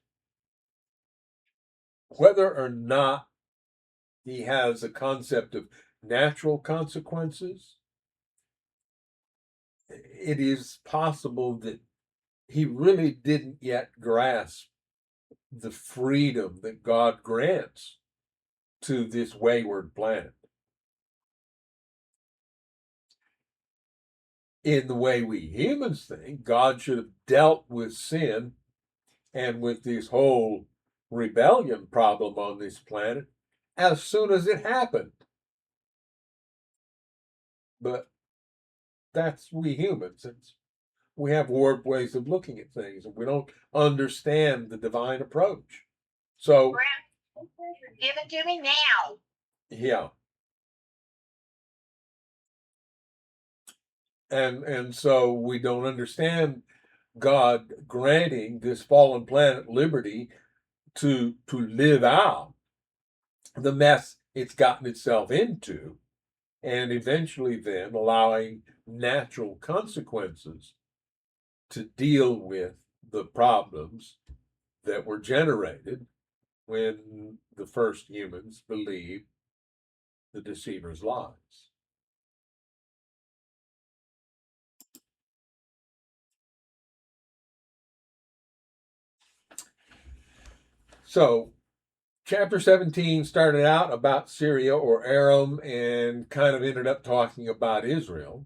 Whether or not he has a concept of natural consequences, it is possible that he really didn't yet grasp the freedom that God grants to this wayward planet. In the way we humans think, God should have dealt with sin and with this whole rebellion problem on this planet as soon as it happened. But that's we humans. We have warped ways of looking at things, and we don't understand the divine approach. So, Give it to me now. yeah. And so we don't understand God granting this fallen planet liberty to live out the mess it's gotten itself into, and eventually then allowing natural consequences to deal with the problems that were generated when the first humans believed the deceiver's lies. So Chapter 17 started out about Syria or Aram and kind of ended up talking about Israel.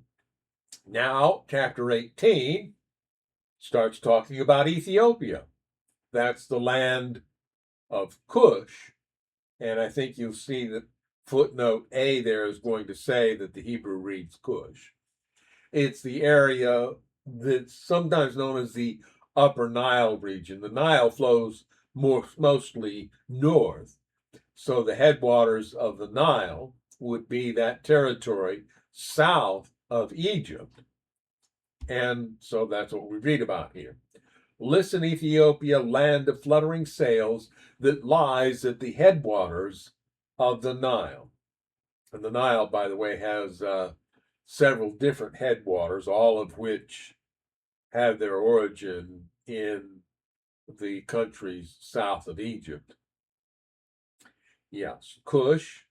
Now, chapter 18 starts talking about Ethiopia. That's the land of Cush. And I think you'll see that footnote A there is going to say that the Hebrew reads Cush. It's the area that's sometimes known as the Upper Nile region. The Nile flows mostly north. So the headwaters of the Nile would be that territory south of Egypt. And so that's what we read about here. Listen, Ethiopia, land of fluttering sails that lies at the headwaters of the Nile. And the Nile, by the way, has several different headwaters, all of which have their origin in the countries south of Egypt. Yes, Cush.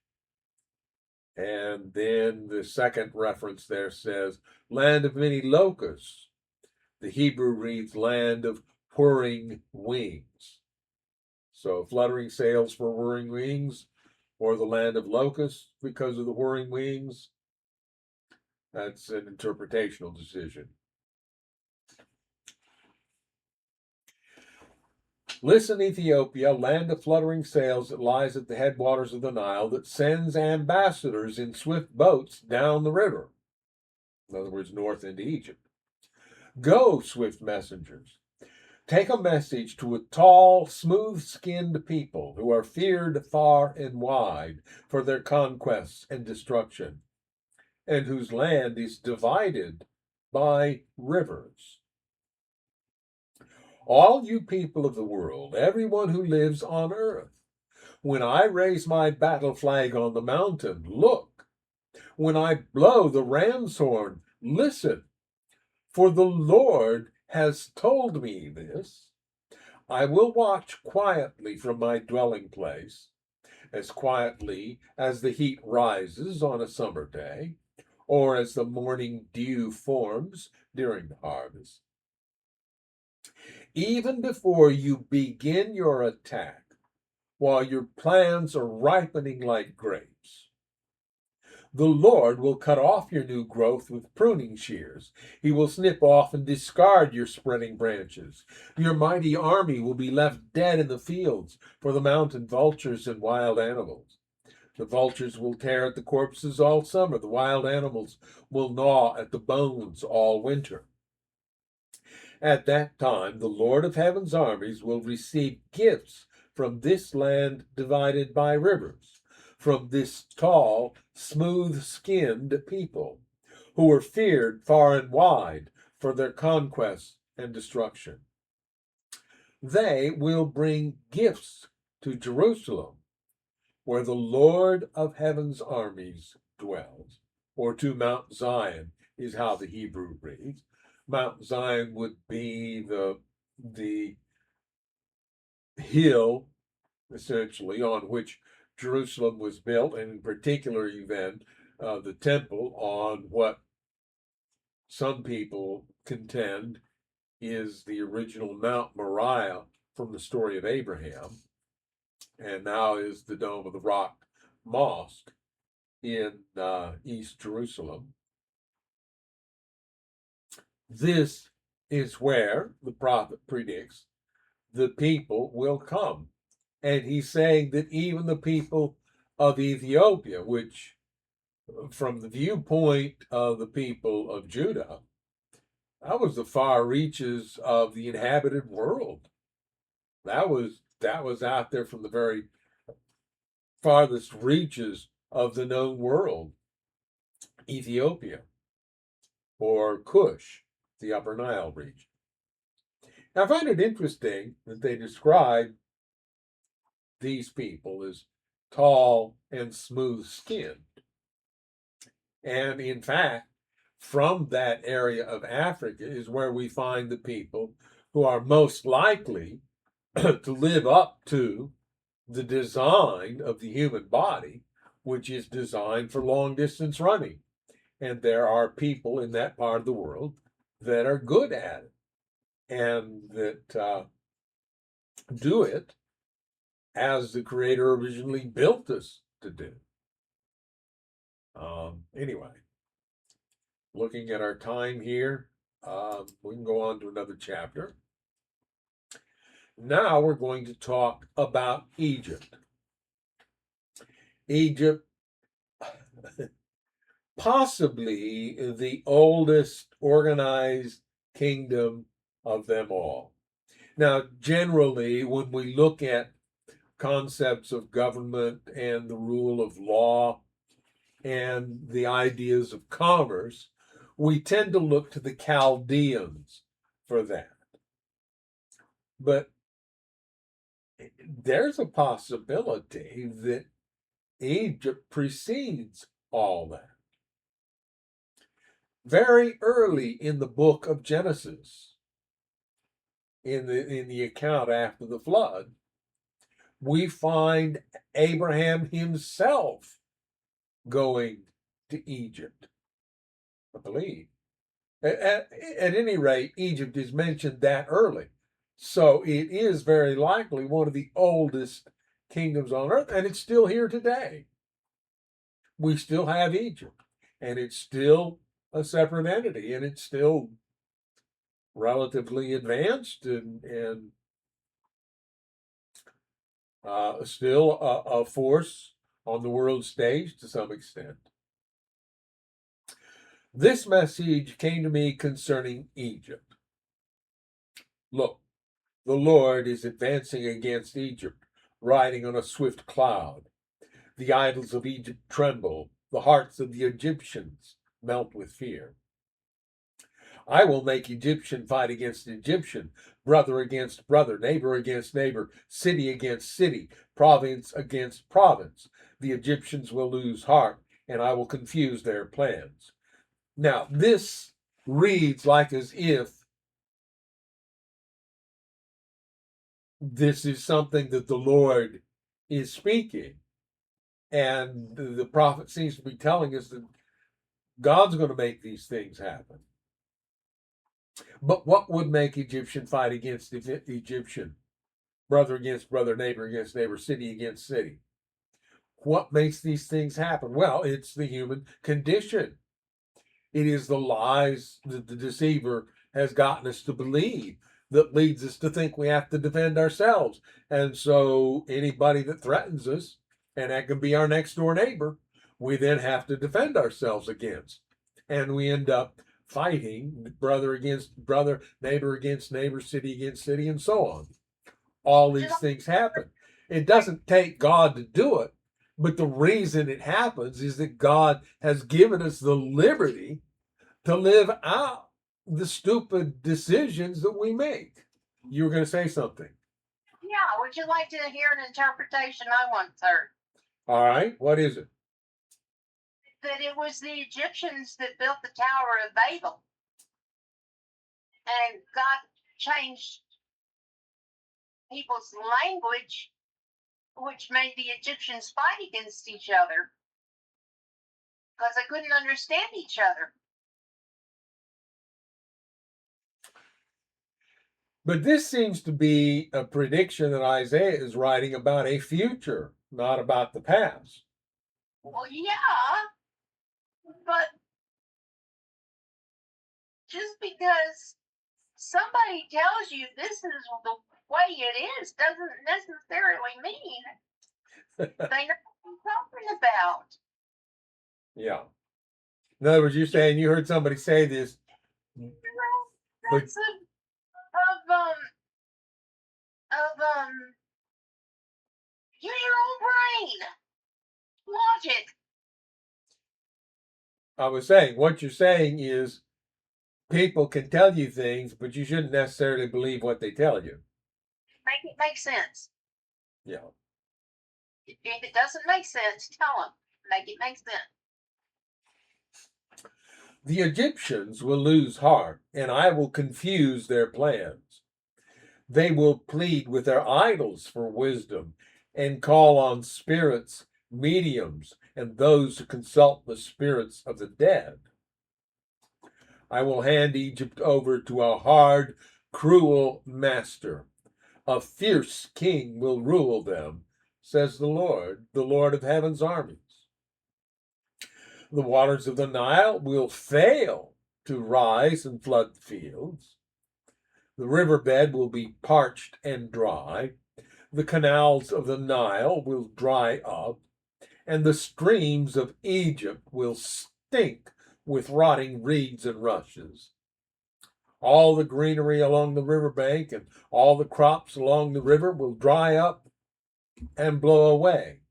And then the second reference there says, land of many locusts. The Hebrew reads land of whirring wings. So fluttering sails for whirring wings, or the land of locusts because of the whirring wings. That's an interpretational decision. Listen, Ethiopia, land of fluttering sails that lies at the headwaters of the Nile, that sends ambassadors in swift boats down the river. In other words, north into Egypt. Go, swift messengers. Take a message to a tall, smooth-skinned people who are feared far and wide for their conquests and destruction, and whose land is divided by rivers. All you people of the world, everyone who lives on earth, when I raise my battle flag on the mountain, look. When I blow the ram's horn, listen. For the Lord has told me this. I will watch quietly from my dwelling place, as quietly as the heat rises on a summer day, or as the morning dew forms during the harvest. Even before you begin your attack, while your plans are ripening like grapes, the Lord will cut off your new growth with pruning shears. He will snip off and discard your spreading branches. Your mighty army will be left dead in the fields for the mountain vultures and wild animals. The vultures will tear at the corpses all summer. The wild animals will gnaw at the bones all winter. At that time, the Lord of heaven's armies will receive gifts from this land divided by rivers, from this tall, smooth-skinned people, who are feared far and wide for their conquests and destruction. They will bring gifts to Jerusalem, where the Lord of heaven's armies dwells, or to Mount Zion is how the Hebrew reads. Mount Zion would be the hill, essentially, on which Jerusalem was built, and in particular, then the temple on what some people contend is the original Mount Moriah from the story of Abraham, and now is the Dome of the Rock Mosque in East Jerusalem. This is where the prophet predicts the people will come. And he's saying that even the people of Ethiopia, which from the viewpoint of the people of Judah, that was the far reaches of the inhabited world. That was out there from the very farthest reaches of the known world. Ethiopia, or Cush, the Upper Nile region. Now, I find it interesting that they describe these people as tall and smooth-skinned. And in fact, from that area of Africa is where we find the people who are most likely to live up to the design of the human body, which is designed for long-distance running. And there are people in that part of the world that are good at it and that do it as the Creator originally built us to do. Anyway, looking at our time here, we can go on to another chapter. Now we're going to talk about Egypt. Egypt, possibly the oldest organized kingdom of them all. Now, generally, when we look at concepts of government and the rule of law and the ideas of commerce, we tend to look to the Chaldeans for that. But there's a possibility that Egypt precedes all that. Very early in the book of Genesis, in the account after the flood, we find Abraham himself going to Egypt, I believe. At any rate, Egypt is mentioned that early. So it is very likely one of the oldest kingdoms on earth, and it's still here today. We still have Egypt, and it's still a separate entity, and it's still relatively advanced and still a force on the world stage to some extent. This message came to me concerning Egypt. Look, the Lord is advancing against Egypt, riding on a swift cloud. The idols of Egypt tremble. The hearts of the Egyptians melt with fear. I will make Egyptian fight against Egyptian, brother against brother, neighbor against neighbor, city against city, province against province. The Egyptians will lose heart, and I will confuse their plans. Now, this reads like as if this is something that the Lord is speaking. And the prophet seems to be telling us that God's going to make these things happen. But what would make Egyptian fight against Egyptian? Brother against brother, neighbor against neighbor, city against city. What makes these things happen? Well, it's the human condition. It is the lies that the deceiver has gotten us to believe that leads us to think we have to defend ourselves. And so anybody that threatens us, and that can be our next door neighbor, we then have to defend ourselves against. And we end up fighting brother against brother, neighbor against neighbor, city against city, and so on. All these things happen. It doesn't take God to do it, but the reason it happens is that God has given us the liberty to live out the stupid decisions that we make. You were going to say something. Yeah, would you like to hear an interpretation I once heard? All right, what is it? That it was the Egyptians that built the Tower of Babel. And God changed people's language, which made the Egyptians fight against each other because they couldn't understand each other. But this seems to be a prediction that Isaiah is writing about a future, not about the past. Well, yeah, but just because somebody tells you this is the way it is doesn't necessarily mean they know what you're talking about. Yeah. In other words, you're saying you heard somebody say this. That's use your own brain. Logic. I was saying, what you're saying is people can tell you things, but you shouldn't necessarily believe what they tell you. Make it make sense. Yeah. If it doesn't make sense, tell them. Make it make sense. The Egyptians will lose heart, and I will confuse their plans. They will plead with their idols for wisdom and call on spirits, mediums, and those who consult the spirits of the dead. I will hand Egypt over to a hard, cruel master, A fierce king will rule them, says the Lord of heaven's armies. The waters of the Nile will fail to rise and flood the fields. The riverbed will be parched and dry. The canals of the Nile will dry up, and the streams of Egypt will stink with rotting reeds and rushes. All the greenery along the riverbank and all the crops along the river will dry up and blow away.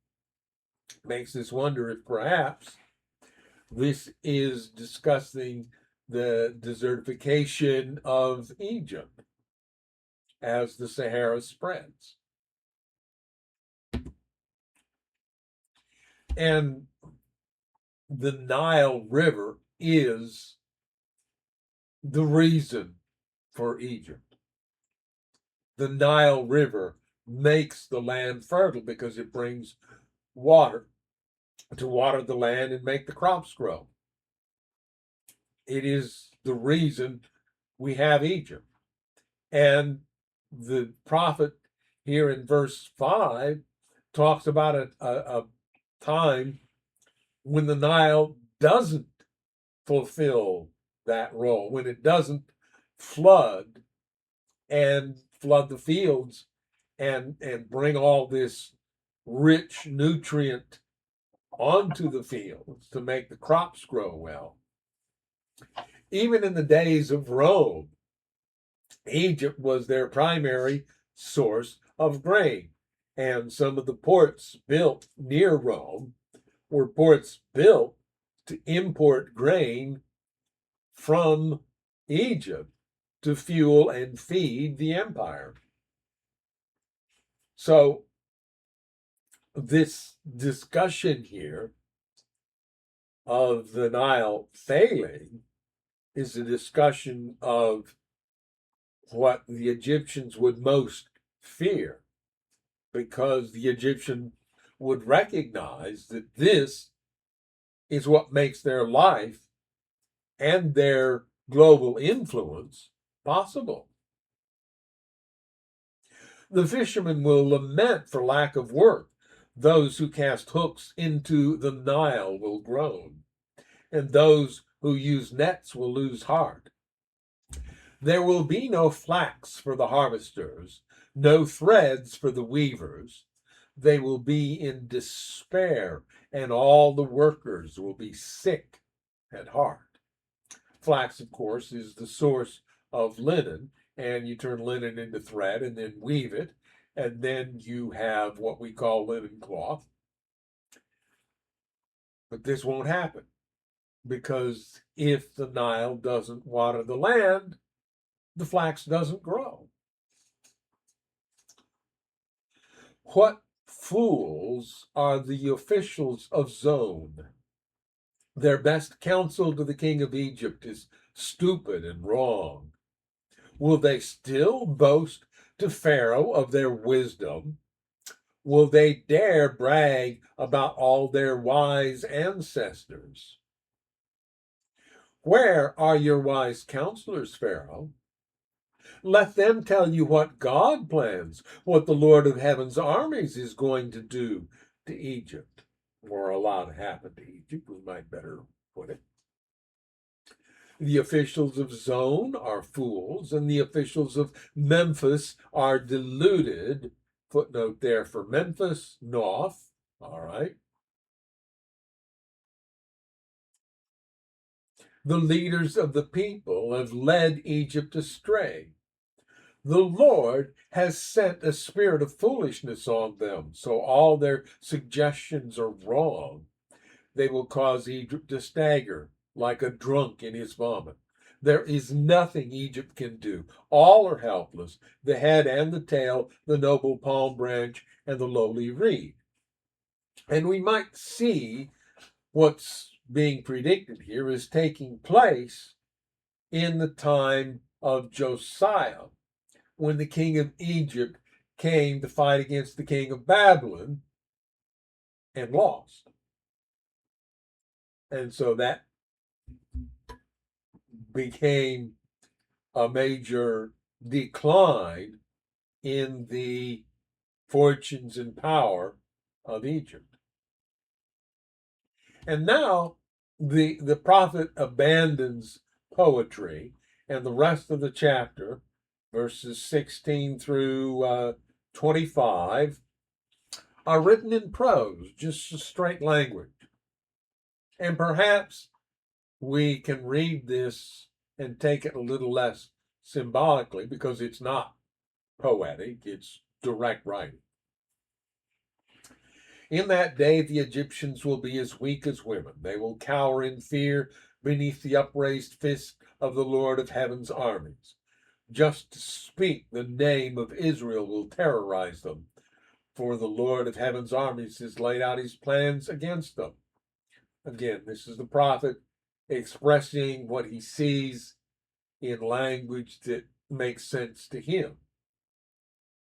Makes us wonder if perhaps this is discussing the desertification of Egypt as the Sahara spreads. And the Nile River is the reason for Egypt. The Nile River makes the land fertile because it brings water to water the land and make the crops grow. It is the reason we have Egypt. And the prophet here in verse 5 talks about a time when the Nile doesn't fulfill that role, when it doesn't flood the fields and bring all this rich nutrient onto the fields to make the crops grow well. Even in the days of Rome, Egypt was their primary source of grain, and some of the ports built near Rome were ports built to import grain from Egypt to fuel and feed the empire. So this discussion here of the Nile failing is a discussion of what the Egyptians would most fear, because the Egyptian would recognize that this is what makes their life and their global influence possible. The fishermen will lament for lack of work. Those who cast hooks into the Nile will groan, and those who use nets will lose heart. There will be no flax for the harvesters, no threads for the weavers. They will be in despair, and all the workers will be sick at heart. Flax, of course, is the source of linen, and you turn linen into thread and then weave it, and then you have what we call linen cloth. But this won't happen, because if the Nile doesn't water the land, the flax doesn't grow. What fools are the officials of Zone? Their best counsel to the king of Egypt is stupid and wrong. Will they still boast to Pharaoh of their wisdom? Will they dare brag about all their wise ancestors? Where are your wise counselors, Pharaoh? Let them tell you what God plans, what the Lord of heaven's armies is going to do to Egypt, or allow to happen to Egypt, we might better put it. The officials of Zone are fools, and the officials of Memphis are deluded. Footnote there for Memphis, Noth. All right. The leaders of the people have led Egypt astray. The Lord has sent a spirit of foolishness on them, so all their suggestions are wrong. They will cause Egypt to stagger like a drunk in his vomit. There is nothing Egypt can do. All are helpless, the head and the tail, the noble palm branch and the lowly reed. And we might see what's being predicted here is taking place in the time of Josiah, when the king of Egypt came to fight against the king of Babylon and lost. And so that became a major decline in the fortunes and power of Egypt. And now the prophet abandons poetry, and the rest of the chapter, verses 16 through 25, are written in prose, just straight language. And perhaps we can read this and take it a little less symbolically because it's not poetic, it's direct writing. In that day, the Egyptians will be as weak as women. They will cower in fear beneath the upraised fist of the Lord of heaven's armies. Just to speak the name of Israel will terrorize them, for the Lord of heaven's armies has laid out his plans against them. Again, this is the prophet expressing what he sees in language that makes sense to him.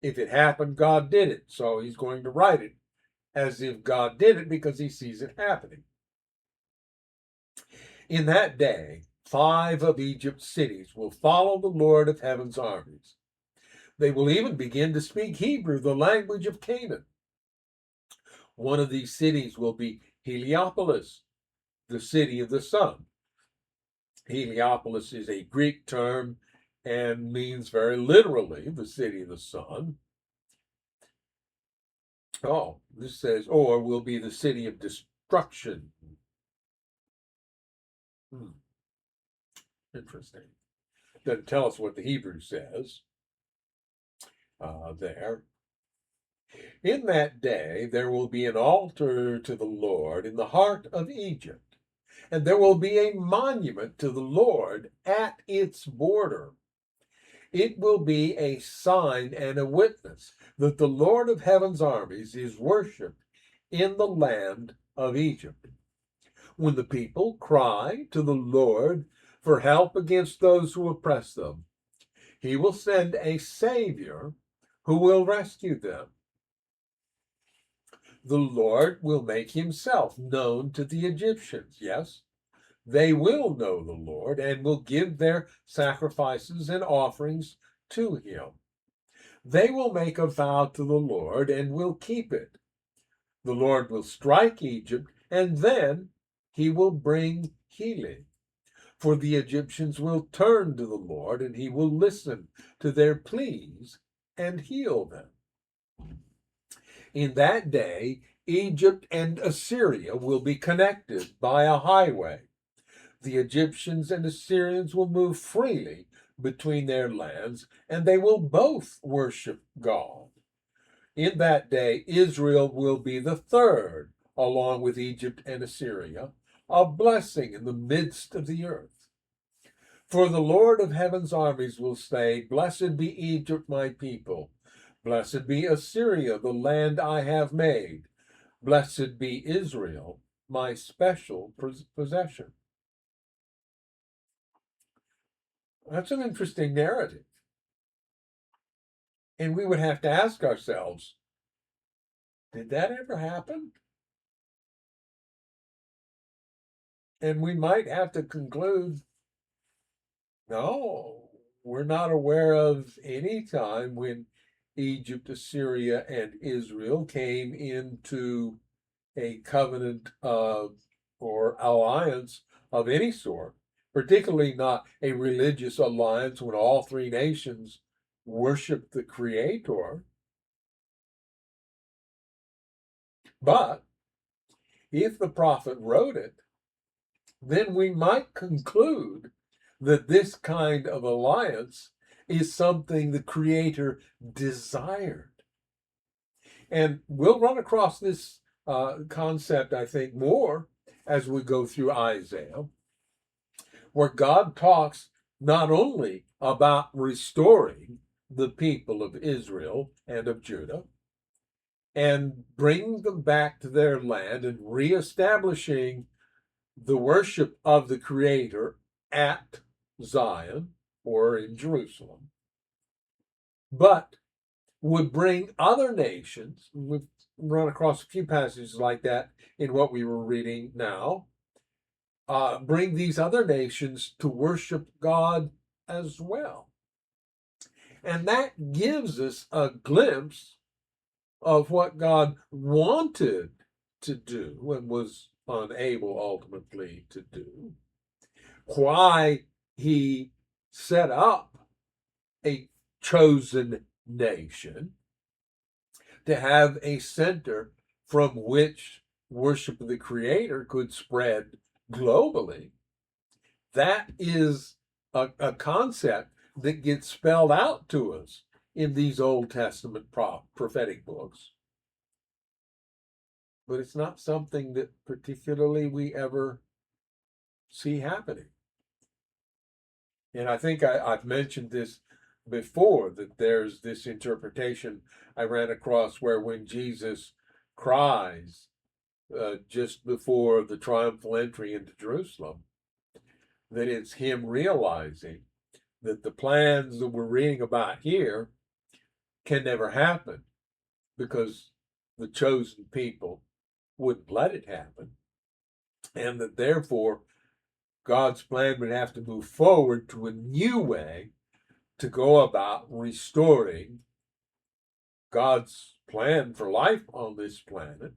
If it happened, God did it, so he's going to write it as if God did it because he sees it happening. In that day, 5 of Egypt's cities will follow the Lord of heaven's armies. They will even begin to speak Hebrew, the language of Canaan. One of these cities will be Heliopolis, the city of the sun. Heliopolis is a Greek term and means very literally the city of the sun. Oh, this says, or will be the city of destruction. Interesting. Doesn't tell us what the Hebrew says there. In that day, there will be an altar to the Lord in the heart of Egypt, and there will be a monument to the Lord at its border. It will be a sign and a witness that the Lord of heaven's armies is worshipped in the land of Egypt. When the people cry to the Lord for help against those who oppress them, he will send a Savior who will rescue them. The Lord will make himself known to the Egyptians. Yes, they will know the Lord and will give their sacrifices and offerings to him. They will make a vow to the Lord and will keep it. The Lord will strike Egypt, and then he will bring healing. For the Egyptians will turn to the Lord, and he will listen to their pleas and heal them. In that day, Egypt and Assyria will be connected by a highway. The Egyptians and Assyrians will move freely between their lands, and they will both worship God. In that day, Israel will be the third, along with Egypt and Assyria, a blessing in the midst of the earth. For the Lord of heaven's armies will say, Blessed be Egypt, my people. Blessed be Assyria, the land I have made. Blessed be Israel, my special possession. That's an interesting narrative. And we would have to ask ourselves, did that ever happen? And we might have to conclude, no, we're not aware of any time when Egypt, Assyria, and Israel came into a covenant or alliance of any sort, particularly not a religious alliance when all 3 nations worship the Creator. But if the prophet wrote it, then we might conclude that this kind of alliance is something the Creator desired. And we'll run across this concept, I think, more as we go through Isaiah, where God talks not only about restoring the people of Israel and of Judah and bringing them back to their land and reestablishing the worship of the Creator at Zion or in Jerusalem, but would bring other nations. We've run across a few passages like that in what we were reading now. Bring these other nations to worship God as well. And that gives us a glimpse of what God wanted to do and was unable ultimately to do. Why he set up a chosen nation to have a center from which worship of the Creator could spread globally. That is a concept that gets spelled out to us in these Old Testament prophetic books. But it's not something that particularly we ever see happening. And I think I've mentioned this before, that there's this interpretation I ran across where when Jesus cries just before the triumphal entry into Jerusalem, that it's him realizing that the plans that we're reading about here can never happen because the chosen people wouldn't let it happen. And that therefore God's plan would have to move forward to a new way to go about restoring God's plan for life on this planet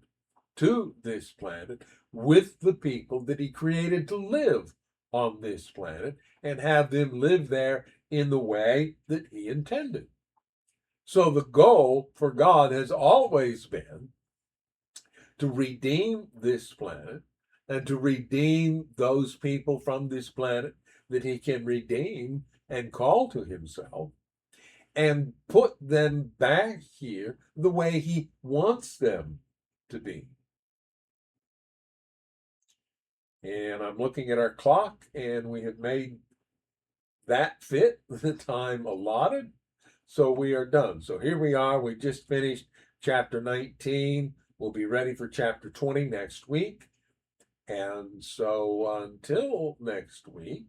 to this planet with the people that he created to live on this planet and have them live there in the way that he intended. So the goal for God has always been to redeem this planet and to redeem those people from this planet that he can redeem and call to himself and put them back here the way he wants them to be. And I'm looking at our clock, and we have made that fit the time allotted. So we are done. So here we are. We just finished chapter 19. We'll be ready for chapter 20 next week. And so until next week,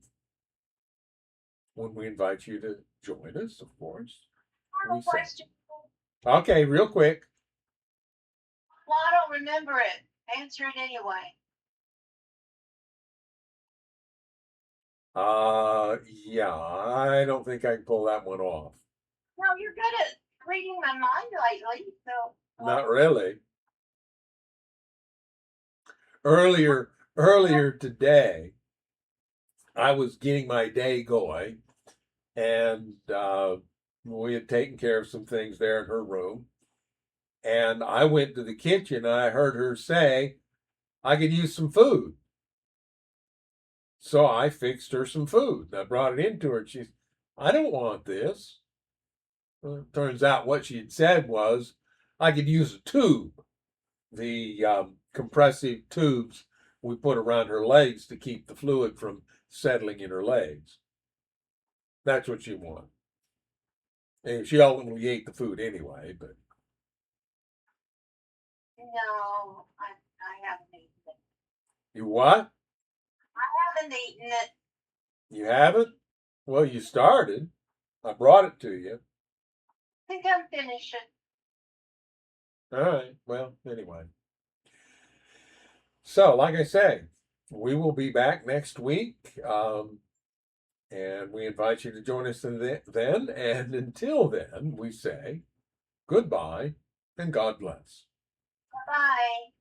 when we invite you to join us, of course. I have a question. Okay, real quick. Well, I don't remember it. Answer it anyway. Yeah, I don't think I can pull that one off. No, you're good at reading my mind lately, so. Not really. Earlier today, I was getting my day going, and we had taken care of some things there in her room. And I went to the kitchen, and I heard her say, I could use some food. So I fixed her some food. I brought it into her, and she's, I don't want this. Well, it turns out what she had said was, I could use a tube. The compressive tubes we put around her legs to keep the fluid from settling in her legs. That's what she wanted. And she ultimately ate the food anyway, but. No, I haven't eaten it. You what? I haven't eaten it. You haven't? Well, you started. I brought it to you. I think I'm finishing. All right. Well, anyway. So, like I say, we will be back next week. And we invite you to join us then. And until then, we say goodbye and God bless. Bye.